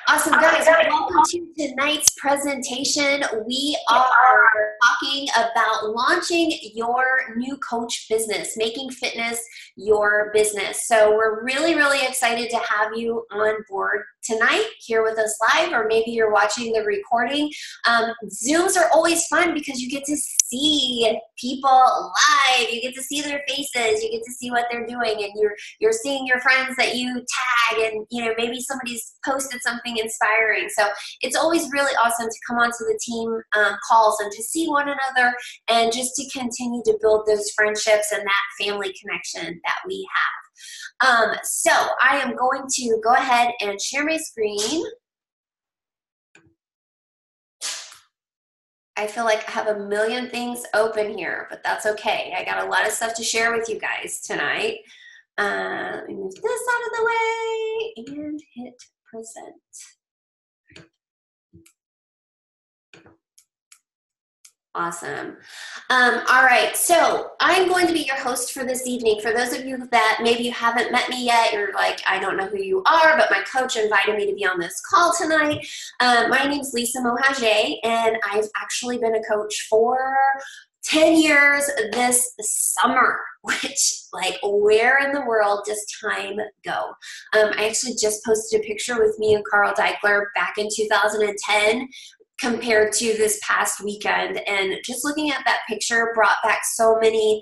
Awesome, guys. Welcome to tonight's presentation. We are talking about launching your new coach business, making fitness your business. So we're really, really excited to have you on board tonight here with us live, or maybe you're watching the recording. Zooms are always fun because you get to see people live. You get to see their faces. You get to see what they're doing, and you're seeing your friends that you tag, and maybe somebody's posted something inspiring. So it's always really awesome to come onto the team calls and to see one another, and just to continue to build those friendships and that family connection that we have. So I am going to go ahead and share my screen. I feel like I have a million things open here, but that's okay. I got a lot of stuff to share with you guys tonight. Let me move this out of the way and hit present. Awesome. All right, so I'm going to be your host for this evening. For those of you that maybe you haven't met me yet, you're like, I don't know who you are, but my coach invited me to be on this call tonight. My name's Lisa Mohajay, and I've actually been a coach for 10 years this summer, which, like, where in the world does time go? I actually just posted a picture with me and Carl Deichler back in 2010 compared to this past weekend, and just looking at that picture brought back so many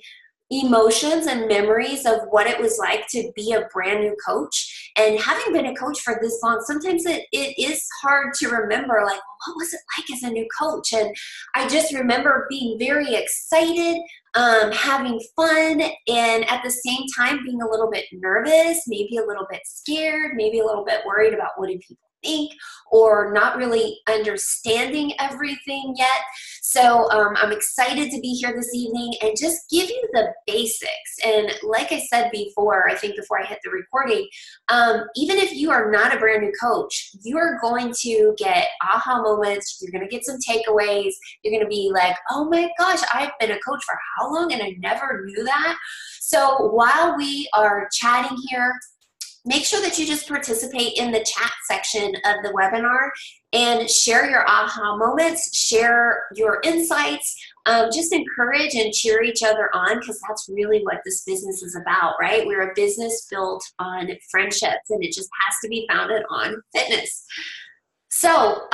emotions and memories of what it was like to be a brand new coach. And having been a coach for this long, sometimes it is hard to remember, like, what was it like as a new coach? And I just remember being very excited, having fun, and at the same time being a little bit nervous, maybe a little bit scared, maybe a little bit worried about what do people think, or not really understanding everything yet. So I'm excited to be here this evening and just give you the basics. And like I said before, I think before I hit the recording, even if you are not a brand new coach, you are going to get aha moments. You're going to get some takeaways. You're going to be like, oh my gosh, I've been a coach for how long and I never knew that. So while we are chatting here, make sure that you just participate in the chat section of the webinar and share your aha moments, share your insights, just encourage and cheer each other on, because that's really what this business is about, right? We're a business built on friendships, and it just has to be founded on fitness. So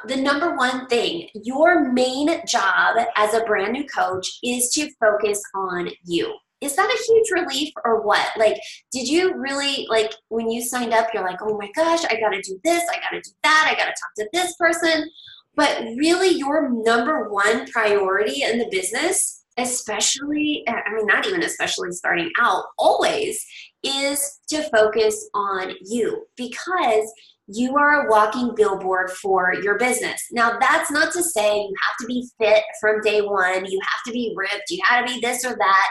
the number one thing, your main job as a brand new coach is to focus on you. Is that a huge relief or what? Like, did you really, like, when you signed up, you're like, oh my gosh, I got to do this, I got to do that, I got to talk to this person. But really, your number one priority in the business, especially, I mean, not even especially starting out, always is to focus on you, because you are a walking billboard for your business. Now, that's not to say you have to be fit from day one, you have to be ripped, you have to be this or that.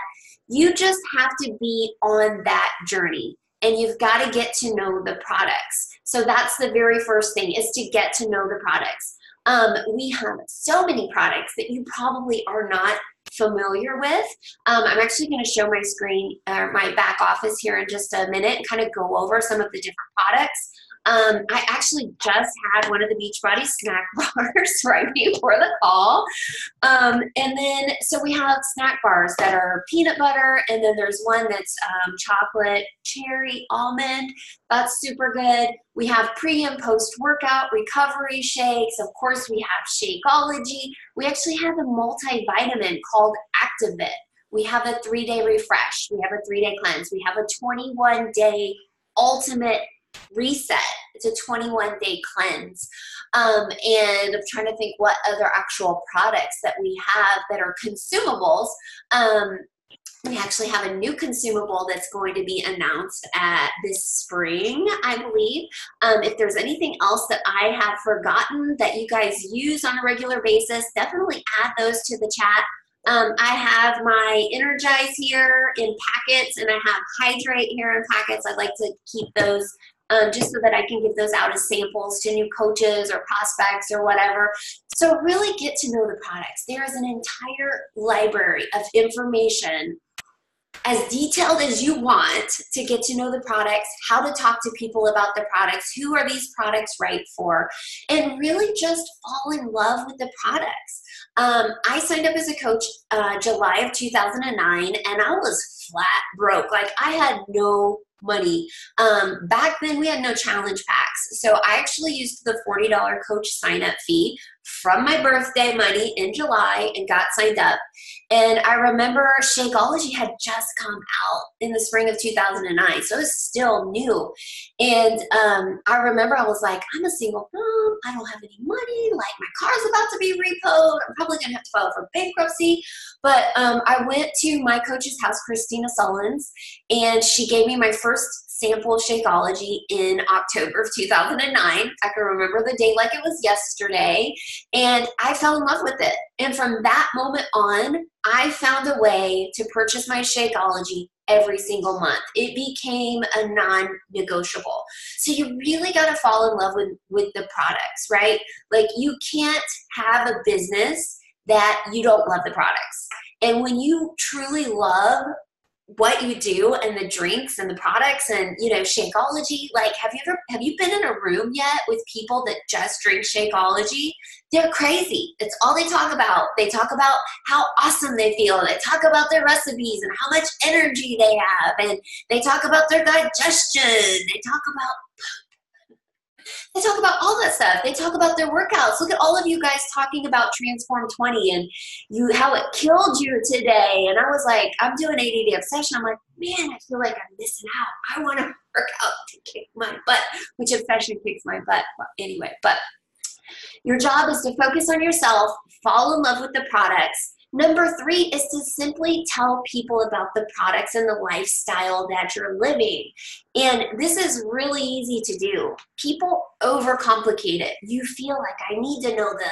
You just have to be on that journey, and you've got to get to know the products. So that's the very first thing, is to get to know the products. We have so many products that you probably are not familiar with. I'm actually going to show my screen, my back office here in just a minute, and kind of go over some of the different products. I actually just had one of the Beachbody snack bars right before the call. And then, so we have snack bars that are peanut butter, and then there's one that's chocolate, cherry, almond. That's super good. We have pre and post workout recovery shakes. Of course, we have Shakeology. We actually have a multivitamin called Activit. We have a 3-day refresh. We have a 3-day cleanse. We have a 21-day ultimate reset. It's a 21-day cleanse. And I'm trying to think what other actual products that we have that are consumables. We actually have a new consumable that's going to be announced this spring, I believe. If there's anything else that I have forgotten that you guys use on a regular basis, definitely add those to the chat. I have my Energize here in packets, and I have Hydrate here in packets. I like to keep those just so that I can give those out as samples to new coaches or prospects or whatever. So really get to know the products. There is an entire library of information as detailed as you want to get to know the products, how to talk to people about the products, who are these products right for, and really just fall in love with the products. I signed up as a coach July of 2009, and I was flat broke. Like, I had no money. Back then, we had no challenge packs. So I actually used the $40 coach sign-up fee from my birthday money in July and got signed up. And I remember Shakeology had just come out in the spring of 2009, so it was still new. And I remember I was like, I'm a single mom, I don't have any money, like my car's about to be repoed, I'm probably gonna have to file for bankruptcy. But I went to my coach's house, Christina Sullins, and she gave me my first sample of Shakeology in October of 2009. I can remember the day like it was yesterday, and I fell in love with it. And from that moment on, I found a way to purchase my Shakeology every single month. It became a non-negotiable. So you really got to fall in love with the products, right? Like, you can't have a business that you don't love the products. And when you truly love what you do and the drinks and the products and, you know, Shakeology, like, have you been in a room yet with people that just drink Shakeology? They're crazy. It's all they talk about. They talk about how awesome they feel. They talk about their recipes and how much energy they have. And they talk about their digestion. They talk about all that stuff. They talk about their workouts. Look at all of you guys talking about Transform 20 and how it killed you today. And I was like, I'm doing 80-day obsession. I'm like, man, I feel like I'm missing out. I want to work out to kick my butt, which obsession kicks my butt. Well, anyway, but your job is to focus on yourself, fall in love with the products. Number 3 is to simply tell people about the products and the lifestyle that you're living. And this is really easy to do. People overcomplicate it. You feel like, I need to know the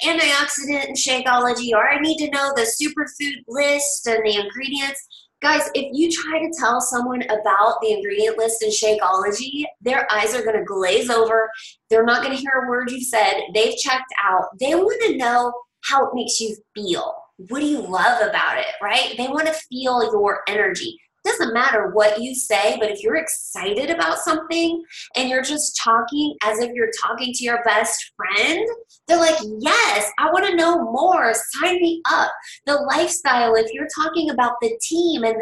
antioxidant in Shakeology, or I need to know the superfood list and the ingredients. Guys, if you try to tell someone about the ingredient list in Shakeology, their eyes are going to glaze over. They're not going to hear a word you've said. They've checked out. They want to know how it makes you feel. What do you love about it, right? They want to feel your energy. It doesn't matter what you say, but if you're excited about something and you're just talking as if you're talking to your best friend, they're like, yes, I want to know more. Sign me up. The lifestyle, if you're talking about the team and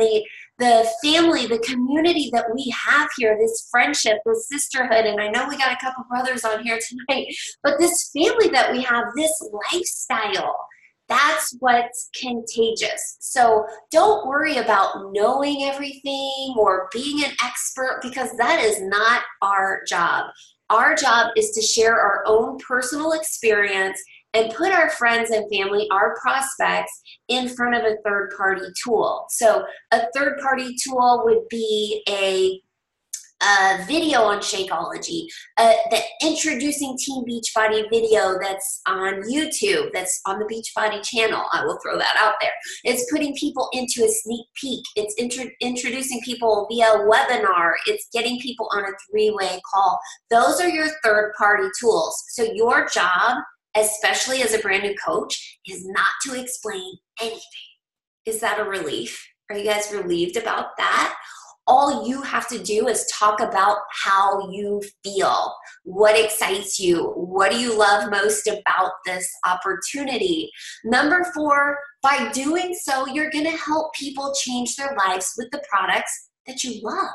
the family, the community that we have here, this friendship, this sisterhood, and I know we got a couple brothers on here tonight, but this family that we have, this lifestyle, that's what's contagious. So don't worry about knowing everything or being an expert, because that is not our job. Our job is to share our own personal experience and put our friends and family, our prospects, in front of a third-party tool. So a third-party tool would be a video on Shakeology, the Introducing Team Beachbody video that's on YouTube, that's on the Beachbody channel. I will throw that out there. It's putting people into a sneak peek. It's introducing people via webinar. It's getting people on a 3-way call. Those are your third-party tools. So your job, especially as a brand new coach, is not to explain anything. Is that a relief? Are you guys relieved about that? All you have to do is talk about how you feel, what excites you, what do you love most about this opportunity. Number 4, by doing so, you're going to help people change their lives with the products that you love.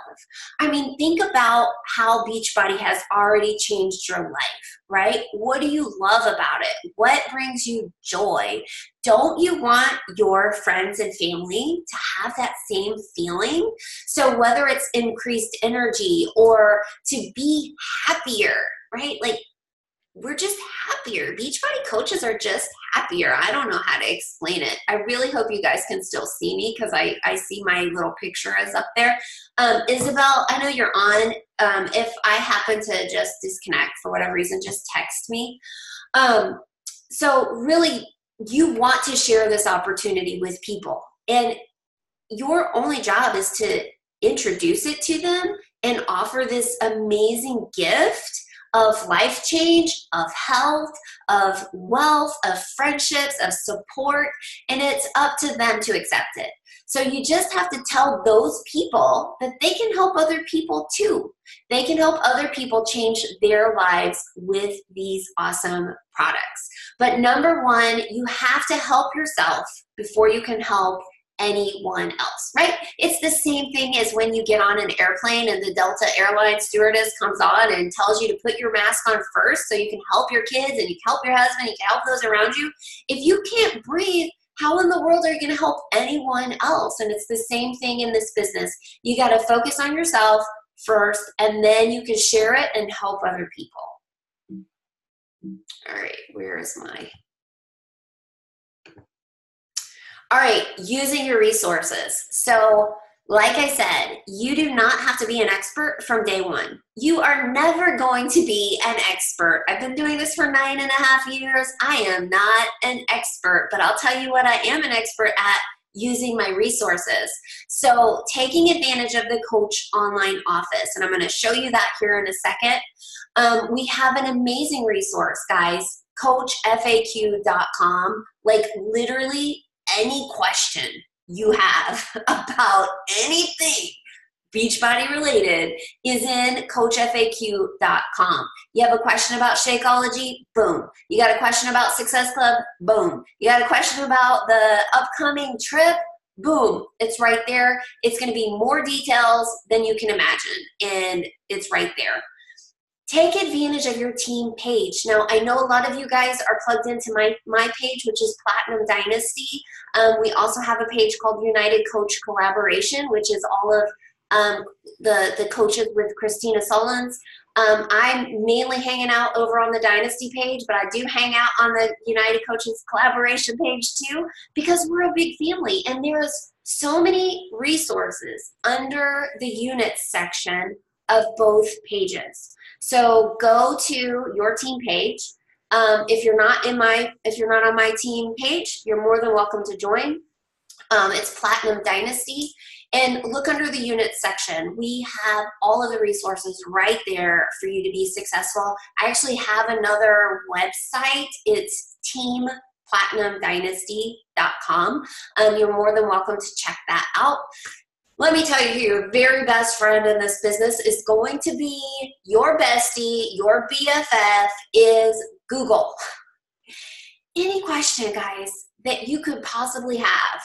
I mean, think about how Beachbody has already changed your life, right? What do you love about it? What brings you joy? Don't you want your friends and family to have that same feeling? So whether it's increased energy or to be happier, right? Like, we're just happier. Beachbody coaches are just happier. I don't know how to explain it. I really hope you guys can still see me, because I see my little picture is up there. Isabel, I know you're on. If I happen to just disconnect for whatever reason, just text me. So really, you want to share this opportunity with people, and your only job is to introduce it to them and offer this amazing gift of life change, of health, of wealth, of friendships, of support, and it's up to them to accept it. So you just have to tell those people that they can help other people too. They can help other people change their lives with these awesome products. But number one, you have to help yourself before you can help anyone else, right? It's the same thing as when you get on an airplane and the Delta Airlines stewardess comes on and tells you to put your mask on first so you can help your kids and you can help your husband, you can help those around you. If you can't breathe, how in the world are you going to help anyone else? And it's the same thing in this business. You got to focus on yourself first, and then you can share it and help other people. All right, where is my... All right, using your resources. So like I said, you do not have to be an expert from day one. You are never going to be an expert. I've been doing this for 9.5 years. I am not an expert, but I'll tell you what I am an expert at: using my resources. So taking advantage of the Coach Online Office, and I'm going to show you that here in a second. We have an amazing resource, guys, coachfaq.com. Like literally any question you have about anything Beachbody related is in coachfaq.com. You have a question about Shakeology? Boom. You got a question about Success Club? Boom. You got a question about the upcoming trip? Boom. It's right there. It's going to be more details than you can imagine, and it's right there. Take advantage of your team page. Now, I know a lot of you guys are plugged into my page, which is Platinum Dynasty. We also have a page called United Coach Collaboration, which is all of the coaches with Christina Sullins. I'm mainly hanging out over on the Dynasty page, but I do hang out on the United Coaches Collaboration page too, because we're a big family, and there's so many resources under the units section of both pages. So go to your team page. If you're not on my team page, you're more than welcome to join. It's Platinum Dynasty, and look under the units section. We have all of the resources right there for you to be successful. I actually have another website. It's teamplatinumdynasty.com. You're more than welcome to check that out. Let me tell you who your very best friend in this business is going to be. Your bestie, your BFF is Google. Any question, guys, that you could possibly have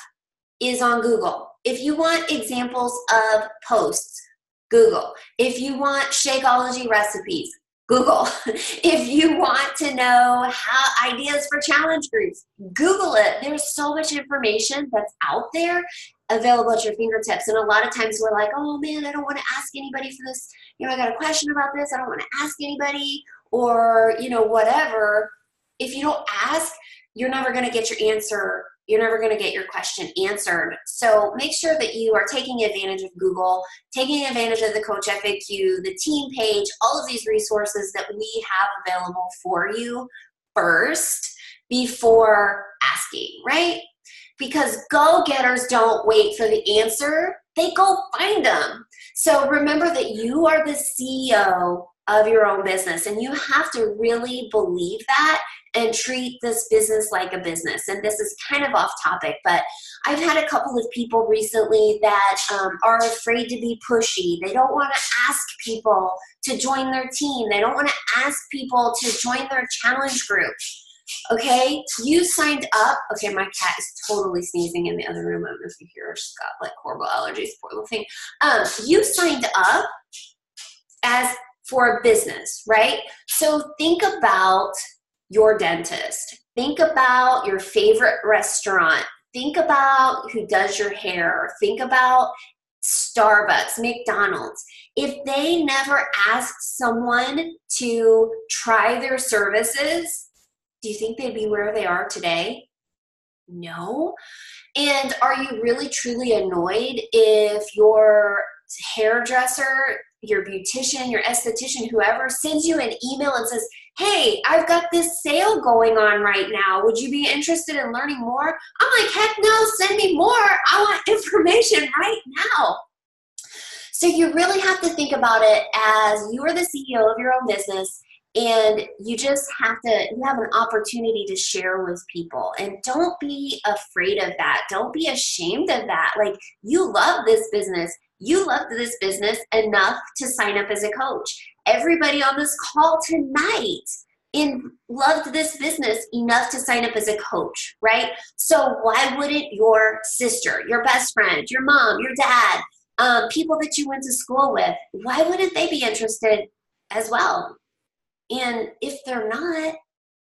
is on Google. If you want examples of posts, Google. If you want Shakeology recipes, Google. If you want to know how ideas for challenge groups, Google it. There's so much information that's out there available at your fingertips. And a lot of times we're like, oh man, I don't want to ask anybody for this. You know, I got a question about this. I don't want to ask anybody, or, you know, whatever. If you don't ask, you're never going to get your answer. You're never going to get your question answered. So make sure that you are taking advantage of Google, taking advantage of the Coach FAQ, the team page, all of these resources that we have available for you first before asking, right? Because go-getters don't wait for the answer. They go find them. So remember that you are the CEO of your own business, and you have to really believe that and treat this business like a business. And this is kind of off topic, but I've had a couple of people recently that are afraid to be pushy. They don't want to ask people to join their team. They don't want to ask people to join their challenge group. Okay, you signed up. Okay, my cat is totally sneezing in the other room. I don't know if you hear her. She's got like horrible allergies, poor little thing. You signed up as for a business, right? So think about your dentist. Think about your favorite restaurant. Think about who does your hair. Think about Starbucks, McDonald's. If they never ask someone to try their services, do you think they'd be where they are today? No. And are you really truly annoyed if your hairdresser, your beautician, your esthetician, whoever sends you an email and says, hey, I've got this sale going on right now. Would you be interested in learning more? I'm like, heck no, send me more. I want information right now. So you really have to think about it as you are the CEO of your own business, And you just have to, you have an opportunity to share with people. And don't be afraid of that. Don't be ashamed of that. Like, you love this business. You loved this business enough to sign up as a coach. Everybody on this call tonight loved this business enough to sign up as a coach, right? So why wouldn't your sister, your best friend, your mom, your dad, people that you went to school with, why wouldn't they be interested as well? And if they're not,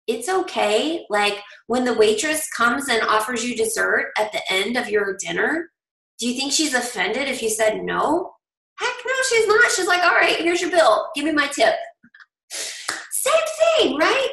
it's okay. Like, when the waitress comes and offers you dessert at the end of your dinner, do you think she's offended if you said no? Heck no, she's not. She's like, all right, here's your bill. Give me my tip. Same thing, right?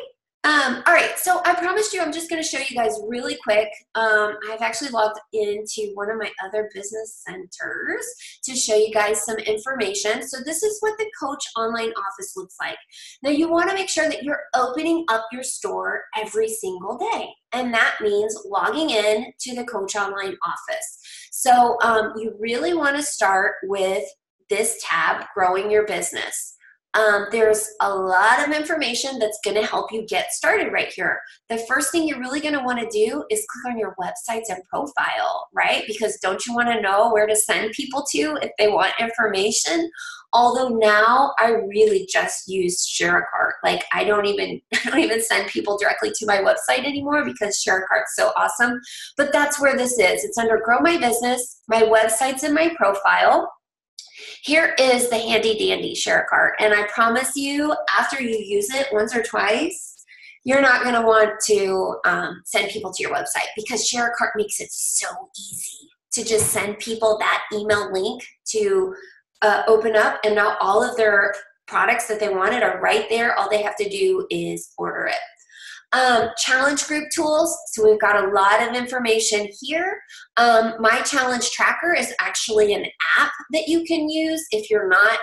All right, so I promised you I'm just going to show you guys really quick. I've actually logged into one of my other business centers to show you guys some information. So this is what the Coach Online Office looks like. Now, you want to make sure that you're opening up your store every single day, and that means logging in to the Coach Online Office. So you really want to start with this tab, Growing Your Business. There's a lot of information that's going to help you get started right here. The first thing you're really going to want to do is click on your websites and profile, right? Because don't you want to know where to send people to if they want information? Although now I really just use ShareAcart. Like, I don't even send people directly to my website anymore because ShareAcart's so awesome. But that's where this is. It's under Grow My Business, my websites, and my profile. Here is the handy dandy ShareAcart, and I promise you, after you use it once or twice, you're not going to want to send people to your website, because ShareAcart makes it so easy to just send people that email link to open up, and now all of their products that they wanted are right there. All they have to do is order it. Challenge group tools. So we've got a lot of information here. My challenge tracker is actually an app that you can use if you're not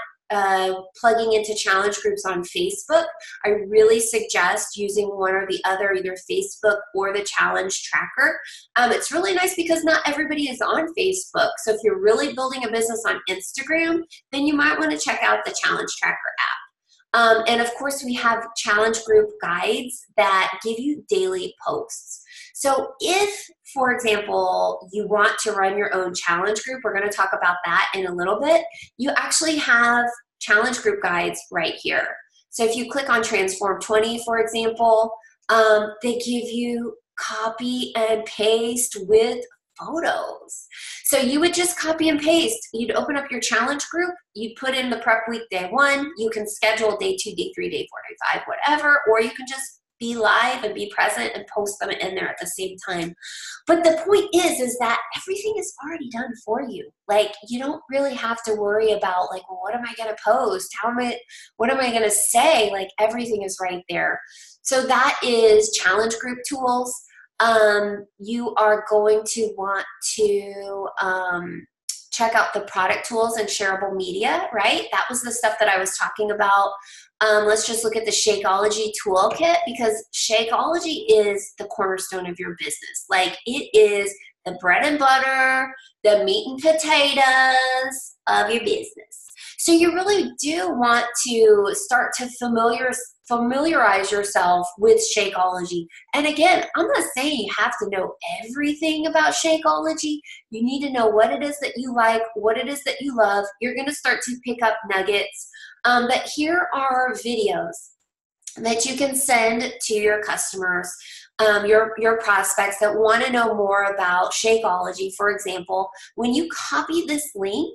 plugging into challenge groups on Facebook. I really suggest using one or the other, either Facebook or the challenge tracker. It's really nice because not everybody is on Facebook. So if you're really building a business on Instagram, then you might want to check out the challenge tracker app. And of course, we have challenge group guides that give you daily posts. So if, for example, you want to run your own challenge group, we're going to talk about that in a little bit, you actually have challenge group guides right here. So if you click on Transform 20, for example, they give you copy and paste with photos. So you would just copy and paste. You'd open up your challenge group, you'd put in the prep week day 1, you can schedule day 2, day 3, day 4, day 5, whatever, or you can just be live and be present and post them in there at the same time. But the point is that everything is already done for you. Like, you don't really have to worry about, like, well, what am I going to post? What am I going to say? Like, everything is right there. So that is challenge group tools. You are going to want to check out the product tools and shareable media, right? That was the stuff that I was talking about. Let's just look at the Shakeology toolkit, because Shakeology is the cornerstone of your business. Like, it is the bread and butter, the meat and potatoes of your business. So you really do want to start to familiarize yourself with Shakeology. And again, I'm not saying you have to know everything about Shakeology. You need to know what it is that you like, what it is that you love. You're going to start to pick up nuggets. But here are videos that you can send to your customers, your prospects that want to know more about Shakeology. For example, when you copy this link,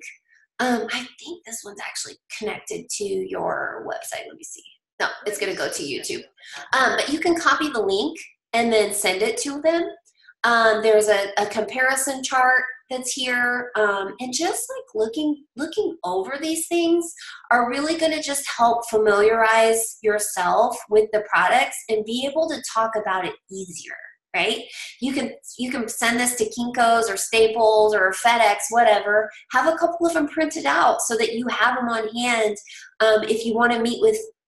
I think this one's actually connected to your website. Let me see. No, it's going to go to YouTube. But you can copy the link and then send it to them. There's a comparison chart that's here. And just like looking over these things are really going to just help familiarize yourself with the products and be able to talk about it easier. Right? You can send this to Kinko's or Staples or FedEx, whatever. Have a couple of them printed out so that you have them on hand. If you want to meet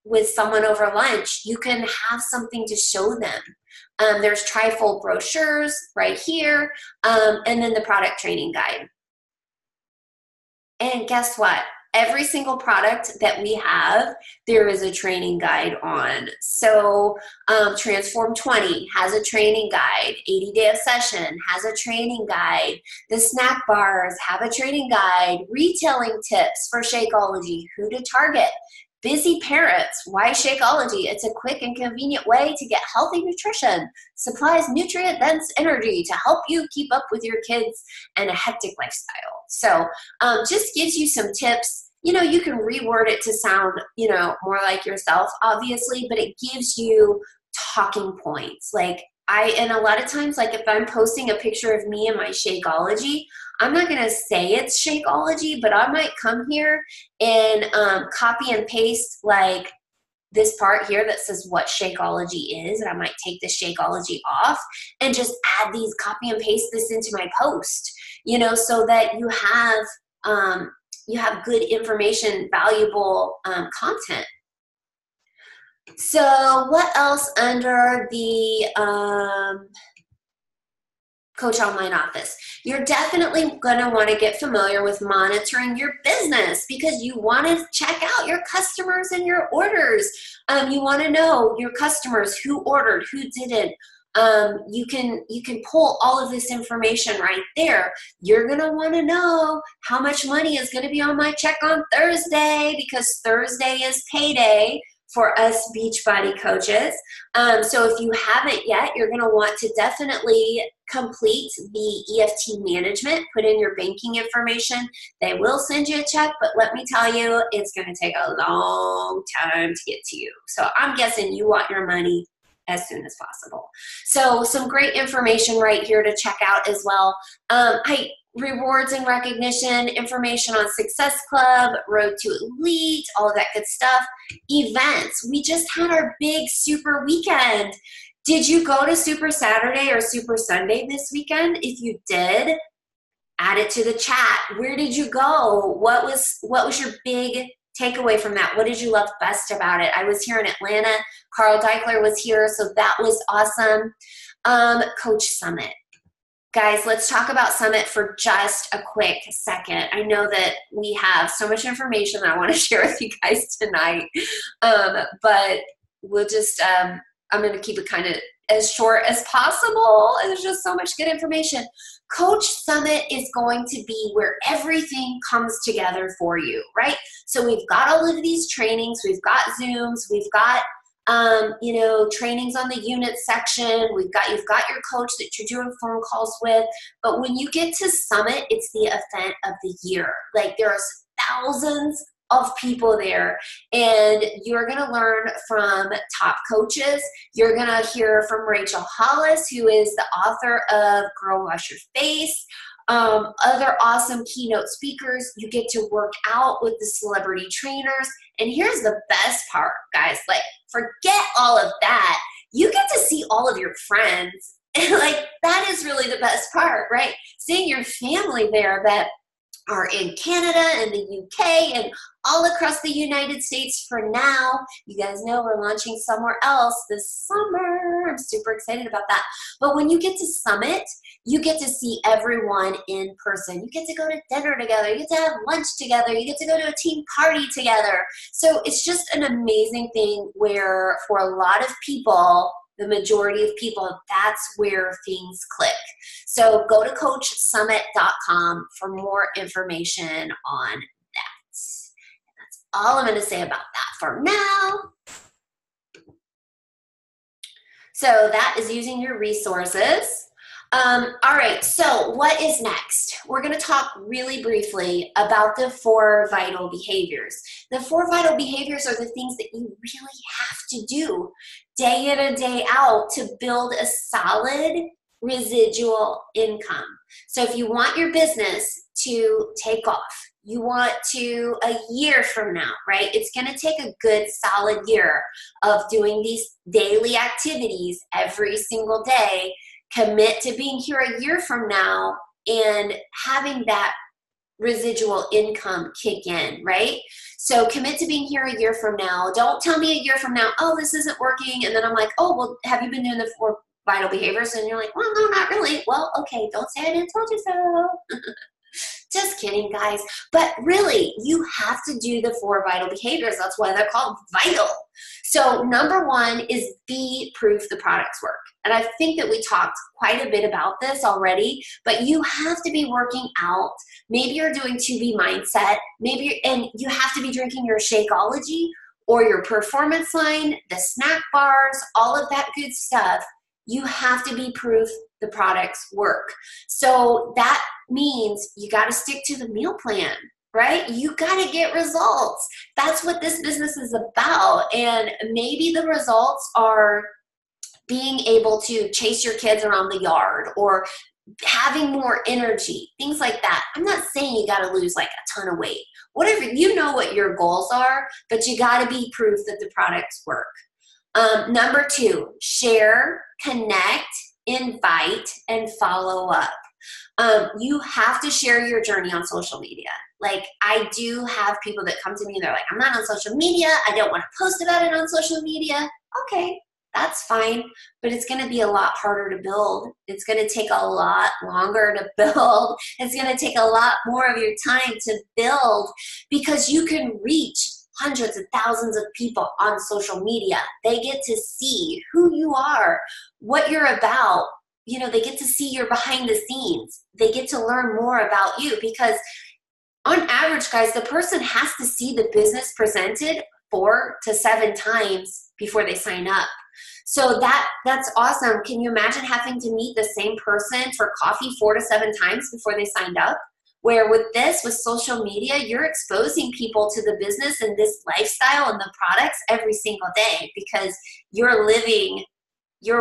with someone over lunch, you can have something to show them. There's trifold brochures right here, and then the product training guide. And guess what? every single product that we have, there is a training guide on. So Transform 20 has a training guide. 80 Day of Session has a training guide. The snack bars have a training guide. Retailing tips for Shakeology, who to target. Busy parents, why Shakeology? It's a quick and convenient way to get healthy nutrition, supplies nutrient-dense energy to help you keep up with your kids and a hectic lifestyle. So just gives you some tips. You know, you can reword it to sound, you know, more like yourself, obviously, but it gives you talking points. Like and a lot of times, like if I'm posting a picture of me and my Shakeology, I'm not going to say it's Shakeology, but I might come here and copy and paste like this part here that says what Shakeology is, and I might take the Shakeology off and just add these, copy and paste this into my post, you know, so that you have good information, valuable content. So what else under the Coach Online Office? You're definitely going to want to get familiar with monitoring your business, because you want to check out your customers and your orders. You want to know your customers, who ordered, who didn't. You can pull all of this information right there. You're going to want to know how much money is going to be on my check on Thursday, because Thursday is payday for us Beachbody coaches. So if you haven't yet, you're going to want to definitely complete the EFT management, put in your banking information. They will send you a check, but let me tell you, it's going to take a long time to get to you. So I'm guessing you want your money as soon as possible. So some great information right here to check out as well. Rewards and recognition, information on Success Club, Road to Elite, all of that good stuff. Events. We just had our big Super Weekend. Did you go to Super Saturday or Super Sunday this weekend? If you did, add it to the chat. Where did you go? What was your big takeaway from that? What did you love best about it? I was here in Atlanta. Carl Deichler was here, so that was awesome. Coach Summit. Guys, let's talk about Summit for just a quick second. I know that we have so much information that I want to share with you guys tonight, but we'll just, I'm going to keep it kind of as short as possible. There's just so much good information. Coach Summit is going to be where everything comes together for you, right? So we've got all of these trainings, we've got Zooms, we've got trainings on the unit section. You've got your coach that you're doing phone calls with. But when you get to Summit, it's the event of the year. Like there's thousands of people there, and you're going to learn from top coaches. You're going to hear from Rachel Hollis, who is the author of Girl Wash Your Face. Other awesome keynote speakers. You get to work out with the celebrity trainers. And here's the best part, guys. Like, forget all of that. You get to see all of your friends. And like, that is really the best part, right? Seeing your family there that are in Canada and the UK and all across the United States for now. You guys know we're launching somewhere else this summer. I'm super excited about that. But when you get to Summit, you get to see everyone in person. You get to go to dinner together. You get to have lunch together. You get to go to a team party together. So it's just an amazing thing where for a lot of people, the majority of people, that's where things click. So go to CoachSummit.com for more information on that. That's all I'm going to say about that for now. So that is using your resources. All right, so what is next? We're going to talk really briefly about the 4 vital behaviors. The 4 vital behaviors are the things that you really have to do day in and day out to build a solid residual income. So if you want your business to take off, you want to a year from now, right? It's going to take a good solid year of doing these daily activities every single day. Commit to being here a year from now and having that residual income kick in, right? So commit to being here a year from now. Don't tell me a year from now, oh, this isn't working. And then I'm like, oh, well, have you been doing the 4 vital behaviors? And you're like, well, no, not really. Well, okay, don't say I didn't told you so. Just kidding, guys. But really, you have to do the 4 vital behaviors. That's why they're called vital. So number 1 is be proof the products work. And I think that we talked quite a bit about this already, but you have to be working out. Maybe you're doing 2B mindset, and you have to be drinking your Shakeology or your performance line, the snack bars, all of that good stuff. You have to be proof the products work. So that means you got to stick to the meal plan, right? You got to get results. That's what this business is about. And maybe the results are being able to chase your kids around the yard or having more energy, things like that. I'm not saying you got to lose like a ton of weight. Whatever, you know what your goals are, but you got to be proof that the products work. Number 2, share, connect, invite, and follow up. You have to share your journey on social media. Like, I do have people that come to me and they're like, I'm not on social media. I don't want to post about it on social media. Okay, that's fine, but it's going to be a lot harder to build. It's going to take a lot longer to build. It's going to take a lot more of your time to build, because you can reach hundreds of thousands of people on social media. They get to see who you are, what you're about. You know, they get to see your behind the scenes. They get to learn more about you, because on average, guys, the person has to see the business presented 4 to 7 times before they sign up. So that's awesome. Can you imagine having to meet the same person for coffee 4 to 7 times before they signed up? Where with social media, you're exposing people to the business and this lifestyle and the products every single day, because you're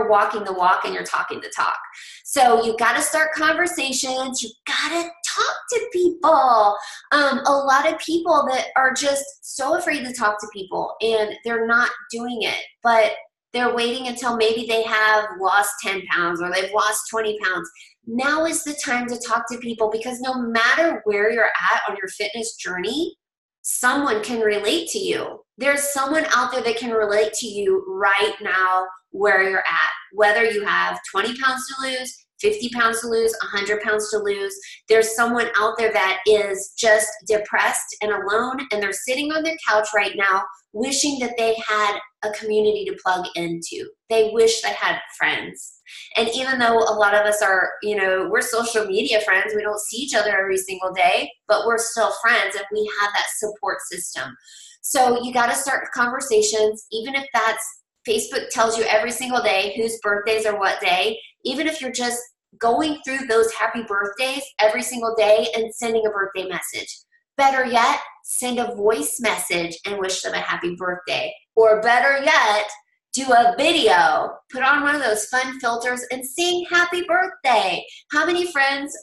walking the walk and you're talking the talk. So you got to start conversations. You got to talk to people. A lot of people that are just so afraid to talk to people, and they're not doing it, but they're waiting until maybe they have lost 10 pounds or they've lost 20 pounds. Now is the time to talk to people, because no matter where you're at on your fitness journey, someone can relate to you. There's someone out there that can relate to you right now where you're at, whether you have 20 pounds to lose, 50 pounds to lose, 100 pounds to lose. There's someone out there that is just depressed and alone, and they're sitting on their couch right now wishing that they had a community to plug into. They wish they had friends. And even though a lot of us are, we're social media friends, we don't see each other every single day, but we're still friends and we have that support system. So you got to start conversations, even if that's Facebook tells you every single day whose birthdays are what day, even if you're just going through those happy birthdays every single day and sending a birthday message. Better yet, send a voice message and wish them a happy birthday. Or better yet, do a video, put on one of those fun filters and sing happy birthday. How many friends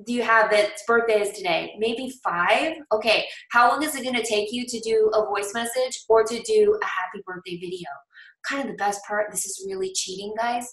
do you have that's birthdays today? Maybe 5? Okay, how long is it gonna take you to do a voice message or to do a happy birthday video? Kind of the best part, this is really cheating, guys.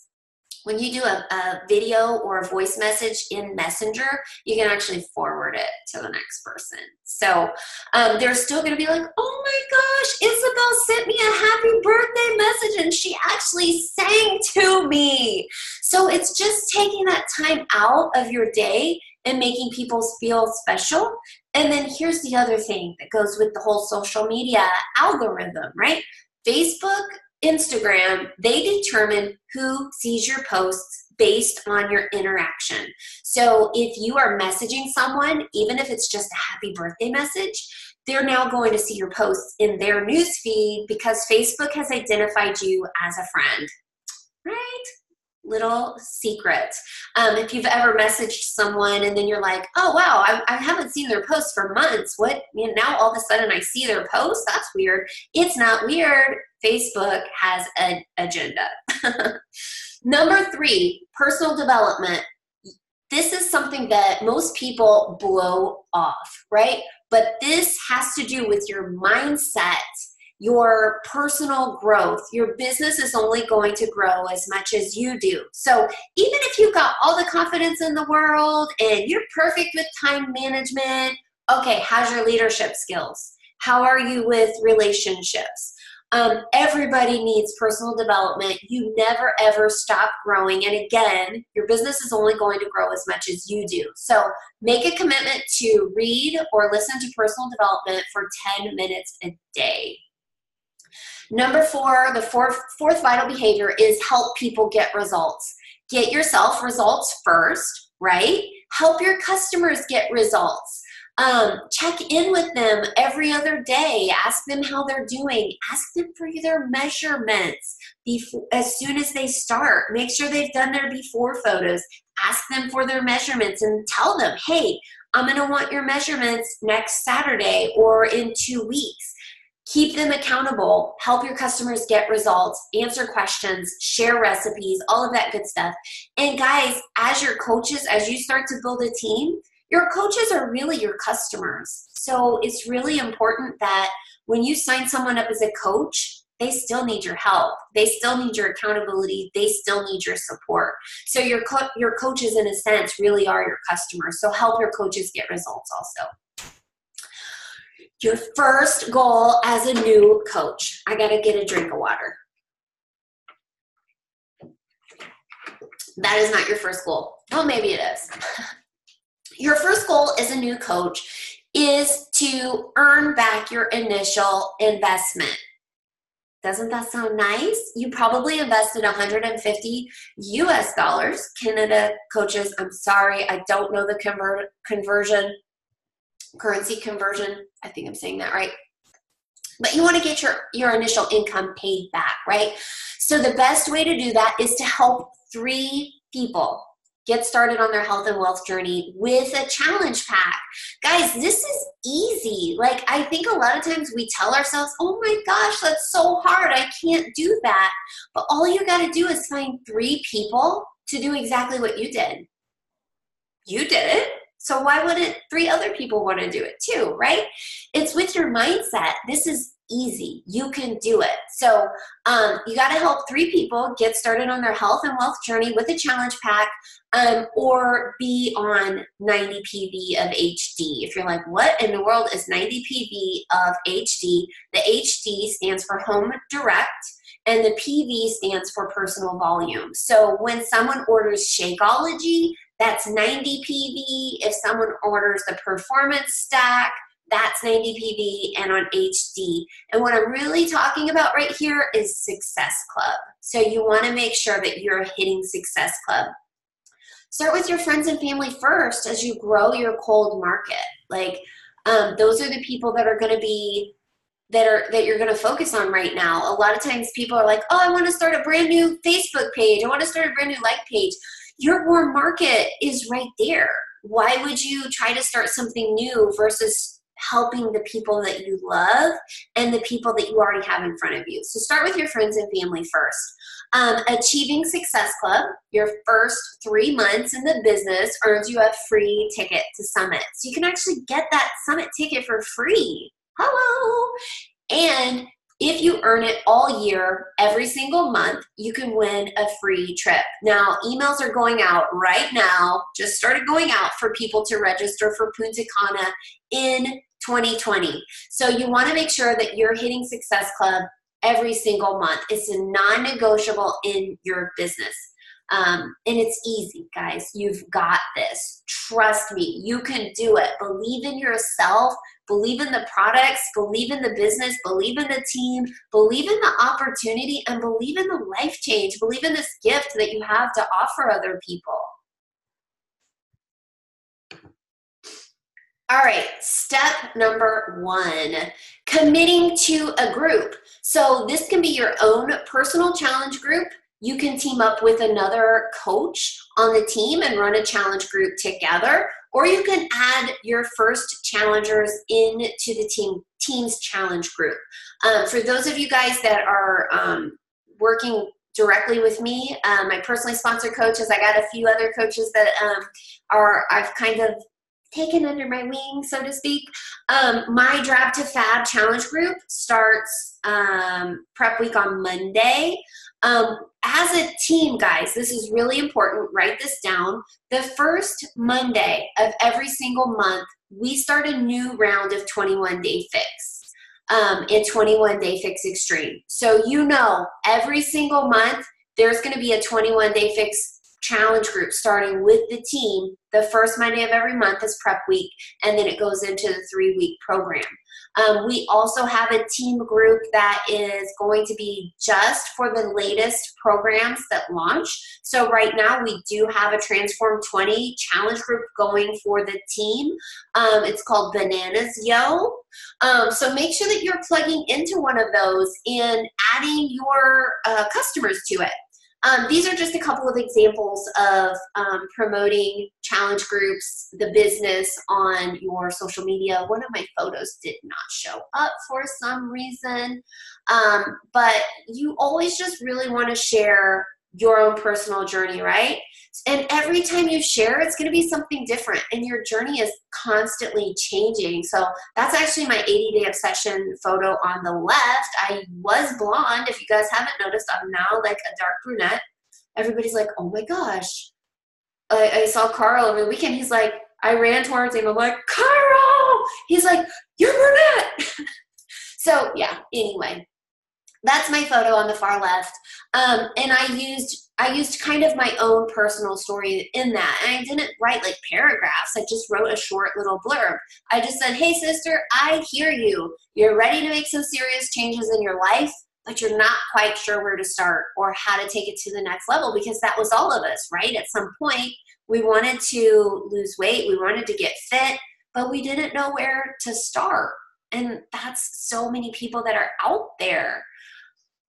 When you do a video or a voice message in Messenger, you can actually forward it to the next person. So they're still going to be like, oh my gosh, Isabel sent me a happy birthday message and she actually sang to me. So it's just taking that time out of your day and making people feel special. And then here's the other thing that goes with the whole social media algorithm, right? Facebook, Instagram, they determine who sees your posts based on your interaction. So if you are messaging someone, even if it's just a happy birthday message, they're now going to see your posts in their newsfeed because Facebook has identified you as a friend, right? Little secret. If you've ever messaged someone and then you're like, oh wow, I haven't seen their posts for months. What? Now all of a sudden I see their post? That's weird. It's not weird. Facebook has an agenda. Number 3, personal development. This is something that most people blow off, right? But this has to do with your mindset, your personal growth. Your business is only going to grow as much as you do. So even if you've got all the confidence in the world and you're perfect with time management, okay, how's your leadership skills? How are you with relationships? Everybody needs personal development. You never ever stop growing. And again, your business is only going to grow as much as you do. So make a commitment to read or listen to personal development for 10 minutes a day. Number 4, the fourth vital behavior is help people get results. Get yourself results first, right? Help your customers get results. Check in with them every other day. Ask them how they're doing. Ask them for their measurements as soon as they start. Make sure they've done their before photos. Ask them for their measurements and tell them, hey, I'm going to want your measurements next Saturday or in 2 weeks. Keep them accountable. Help your customers get results. Answer questions. Share recipes. All of that good stuff. And guys, as your coaches, as you start to build a team, your coaches are really your customers. So it's really important that when you sign someone up as a coach, they still need your help. They still need your accountability. They still need your support. So your coaches, in a sense, really are your customers. So help your coaches get results also. Your first goal as a new coach. I got to get a drink of water. That is not your first goal. Oh, maybe it is. Your first goal as a new coach is to earn back your initial investment. Doesn't that sound nice? You probably invested $150 US. Canada coaches, I'm sorry, I don't know the currency conversion. I think I'm saying that right. But you want to get your initial income paid back, right? So the best way to do that is to help 3 people get started on their health and wealth journey with a challenge pack. Guys, this is easy. Like, I think a lot of times we tell ourselves, oh my gosh, that's so hard. I can't do that. But all you got to do is find 3 people to do exactly what you did. You did it. So why wouldn't 3 other people want to do it too, right? It's with your mindset. This is easy. You can do it. So you got to help 3 people get started on their health and wealth journey with a challenge pack, or be on 90 PV of HD. If you're like, what in the world is 90 PV of HD? The HD stands for Home Direct, and the PV stands for Personal Volume. So when someone orders Shakeology, that's 90 PV. If someone orders the Performance Stack, that's 90 PV and on HD. And what I'm really talking about right here is Success Club. So you want to make sure that you're hitting Success Club. Start with your friends and family first as you grow your cold market. Like, those are the people that are going to be that you're going to focus on right now. A lot of times people are like, oh, I want to start a brand new Facebook page. I want to start a brand new like page. Your warm market is right there. Why would you try to start something new versus helping the people that you love and the people that you already have in front of you? So start with your friends and family first. Achieving Success Club, your first 3 months in the business earns you a free ticket to Summit. So you can actually get that Summit ticket for free. Hello. And if you earn it all year, every single month, you can win a free trip. Now, emails are going out right now, just started going out for people to register for Punta Cana in 2020. So you want to make sure that you're hitting Success Club every single month. It's a non-negotiable in your business. And it's easy, guys. You've got this. Trust me, you can do it. Believe in yourself. Believe in the products. Believe in the business. Believe in the team. Believe in the opportunity, and believe in the life change. Believe in this gift that you have to offer other people. All right, step number 1, committing to a group. So this can be your own personal challenge group. You can team up with another coach on the team and run a challenge group together, or you can add your first challengers into the team's challenge group. For those of you guys that are working directly with me, my personally sponsored coaches, I got a few other coaches that I've kind of taken under my wing, so to speak. My Drab to Fab challenge group starts prep week on Monday. As a team, guys, this is really important. Write this down. The first Monday of every single month, we start a new round of 21 Day Fix. and 21 Day Fix Extreme. So you know every single month there's going to be a 21 Day Fix challenge group starting with the team. The first Monday of every month is prep week, and then it goes into the 3-week program. We also have a team group that is going to be just for the latest programs that launch. So right now we do have a Transform 20 challenge group going for the team. It's called Bananas Yo. So make sure that you're plugging into one of those and adding your customers to it. These are just a couple of examples of promoting challenge groups, the business on your social media. One of my photos did not show up for some reason, but you always just really want to share your own personal journey, right? And every time you share, it's going to be something different, and your journey is constantly changing. So that's actually my 80-day obsession photo on the left. I was blonde. If you guys haven't noticed, I'm now like a dark brunette. Everybody's like, oh my gosh. I saw Carl over the weekend. He's like, I ran towards him. I'm like, Carl! He's like, you're brunette. So yeah, anyway. That's my photo on the far left. And I used kind of my own personal story in that. And I didn't write like paragraphs. I just wrote a short little blurb. I just said, hey sister, I hear you. You're ready to make some serious changes in your life, but you're not quite sure where to start or how to take it to the next level, because that was all of us, right? At some point, we wanted to lose weight. We wanted to get fit, but we didn't know where to start. And that's so many people that are out there.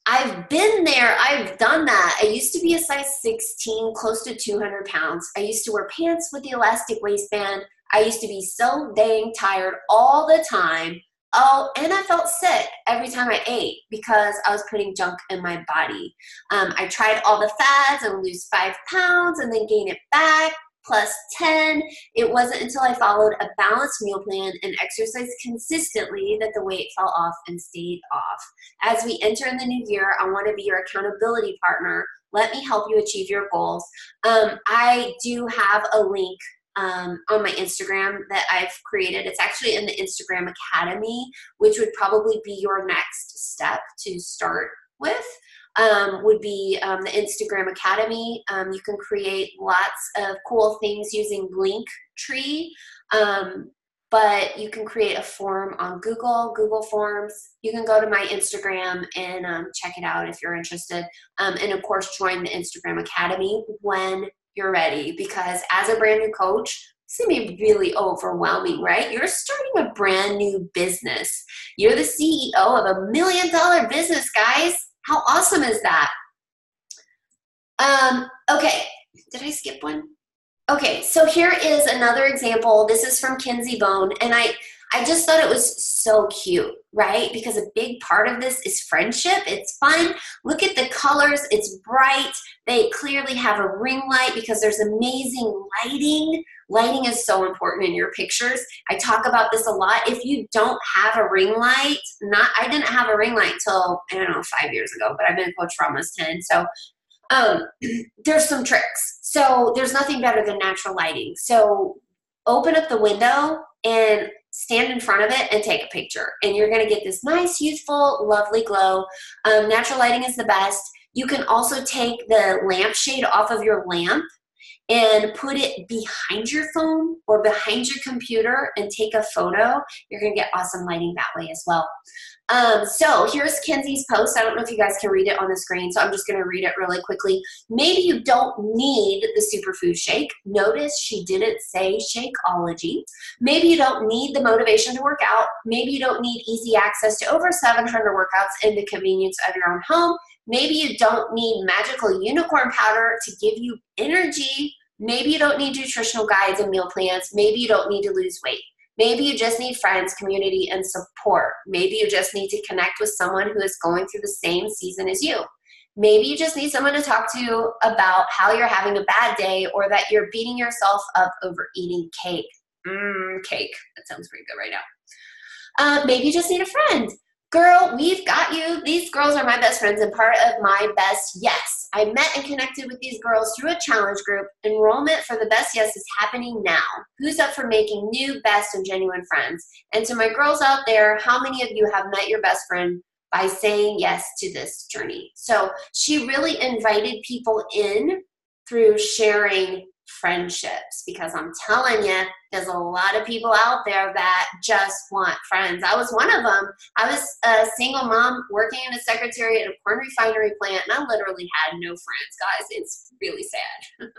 I've been there. I've done that. I used to be a size 16, close to 200 pounds. I used to wear pants with the elastic waistband. I used to be so dang tired all the time. Oh, and I felt sick every time I ate because I was putting junk in my body. I tried all the fads and lose 5 pounds and then gain it back. Plus 10. It wasn't until I followed a balanced meal plan and exercised consistently that the weight fell off and stayed off. As we enter in the new year, I want to be your accountability partner. Let me help you achieve your goals. I do have a link on my Instagram that I've created. It's actually in the Instagram Academy, which would probably be your next step to start with. Would be the Instagram Academy. You can create lots of cool things using Linktree, but you can create a form on Google Forms. You can go to my Instagram and check it out if you're interested. And of course, join the Instagram Academy when you're ready, because as a brand new coach, it's going to be really overwhelming, right? You're starting a brand new business. You're the CEO of $1 million business, guys. How awesome is that? Okay, did I skip one? Okay, so here is another example. This is from Kinsey Bone, and I just thought it was so cute, right? Because a big part of this is friendship. It's fun. Look at the colors. It's bright. They clearly have a ring light because there's amazing lighting. Lighting is so important in your pictures. I talk about this a lot. If you don't have a ring light, I didn't have a ring light till, I don't know, 5 years ago, but I've been a coach for almost 10. So there's some tricks. So there's nothing better than natural lighting. So open up the window and stand in front of it and take a picture. And you're going to get this nice, youthful, lovely glow. Natural lighting is the best. You can also take the lampshade off of your lamp and put it behind your phone or behind your computer and take a photo. You're going to get awesome lighting that way as well. So here's Kinsey's post. I don't know if you guys can read it on the screen, so I'm just going to read it really quickly. Maybe you don't need the superfood shake. Notice she didn't say Shakeology. Maybe you don't need the motivation to work out. Maybe you don't need easy access to over 700 workouts in the convenience of your own home. Maybe you don't need magical unicorn powder to give you energy. Maybe you don't need nutritional guides and meal plans. Maybe you don't need to lose weight. Maybe you just need friends, community, and support. Maybe you just need to connect with someone who is going through the same season as you. Maybe you just need someone to talk to about how you're having a bad day or that you're beating yourself up over eating cake. Cake. That sounds pretty good right now. Maybe you just need a friend. Girl, we've got you. These girls are my best friends and part of my best yes. I met and connected with these girls through a challenge group. Enrollment for the best yes is happening now. Who's up for making new, best, and genuine friends? And to my girls out there, how many of you have met your best friend by saying yes to this journey? So she really invited people in through sharing friendships, because I'm telling you, there's a lot of people out there that just want friends. I was one of them. I was a single mom working in a secretary at a corn refinery plant, and I literally had no friends, guys. It's really sad.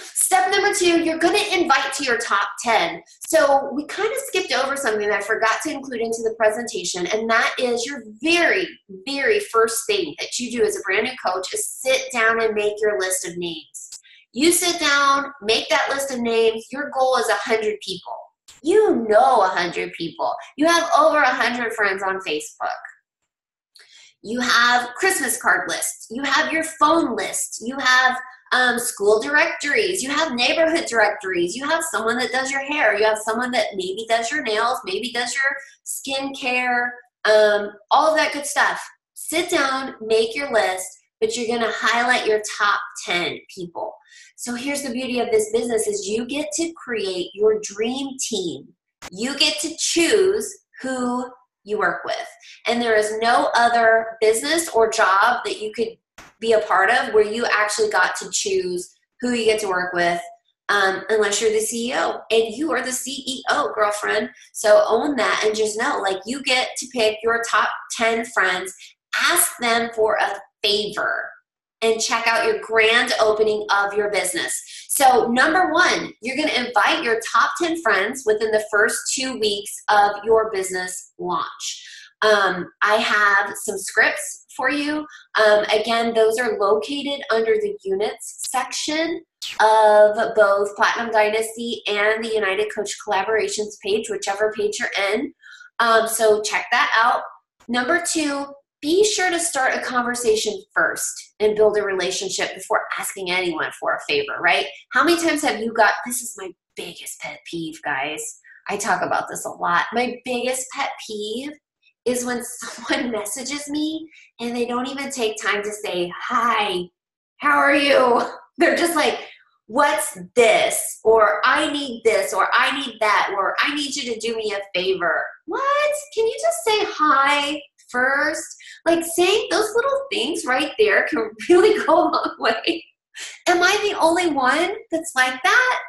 Step number 2, you're going to invite to your top 10. So we kind of skipped over something that I forgot to include into the presentation, and that is your very, very first thing that you do as a brand new coach is sit down and make your list of names. You sit down, make that list of names. Your goal is 100 people. You know 100 people. You have over 100 friends on Facebook. You have Christmas card lists. You have your phone list. You have school directories. You have neighborhood directories. You have someone that does your hair. You have someone that maybe does your nails, maybe does your skincare, all of that good stuff. Sit down, make your list, but you're going to highlight your top 10 people. So here's the beauty of this business is you get to create your dream team. You get to choose who you work with. And there is no other business or job that you could be a part of where you actually got to choose who you get to work with, unless you're the CEO. And you are the CEO, girlfriend. So own that and just know, like, you get to pick your top 10 friends, ask them for a favor, and check out your grand opening of your business. So number 1, you're going to invite your top 10 friends within the first 2 weeks of your business launch. I have some scripts for you. Again, those are located under the units section of both Platinum Dynasty and the United Coach Collaborations page, whichever page you're in. So check that out. Number 2, be sure to start a conversation first and build a relationship before asking anyone for a favor, right? How many times have you got, this is my biggest pet peeve, guys. I talk about this a lot. My biggest pet peeve is when someone messages me and they don't even take time to say, hi, how are you? They're just like, what's this? Or I need this, or I need that, or I need you to do me a favor. What? Can you just say hi first? Like, saying those little things right there can really go a long way. Am I the only one that's like that?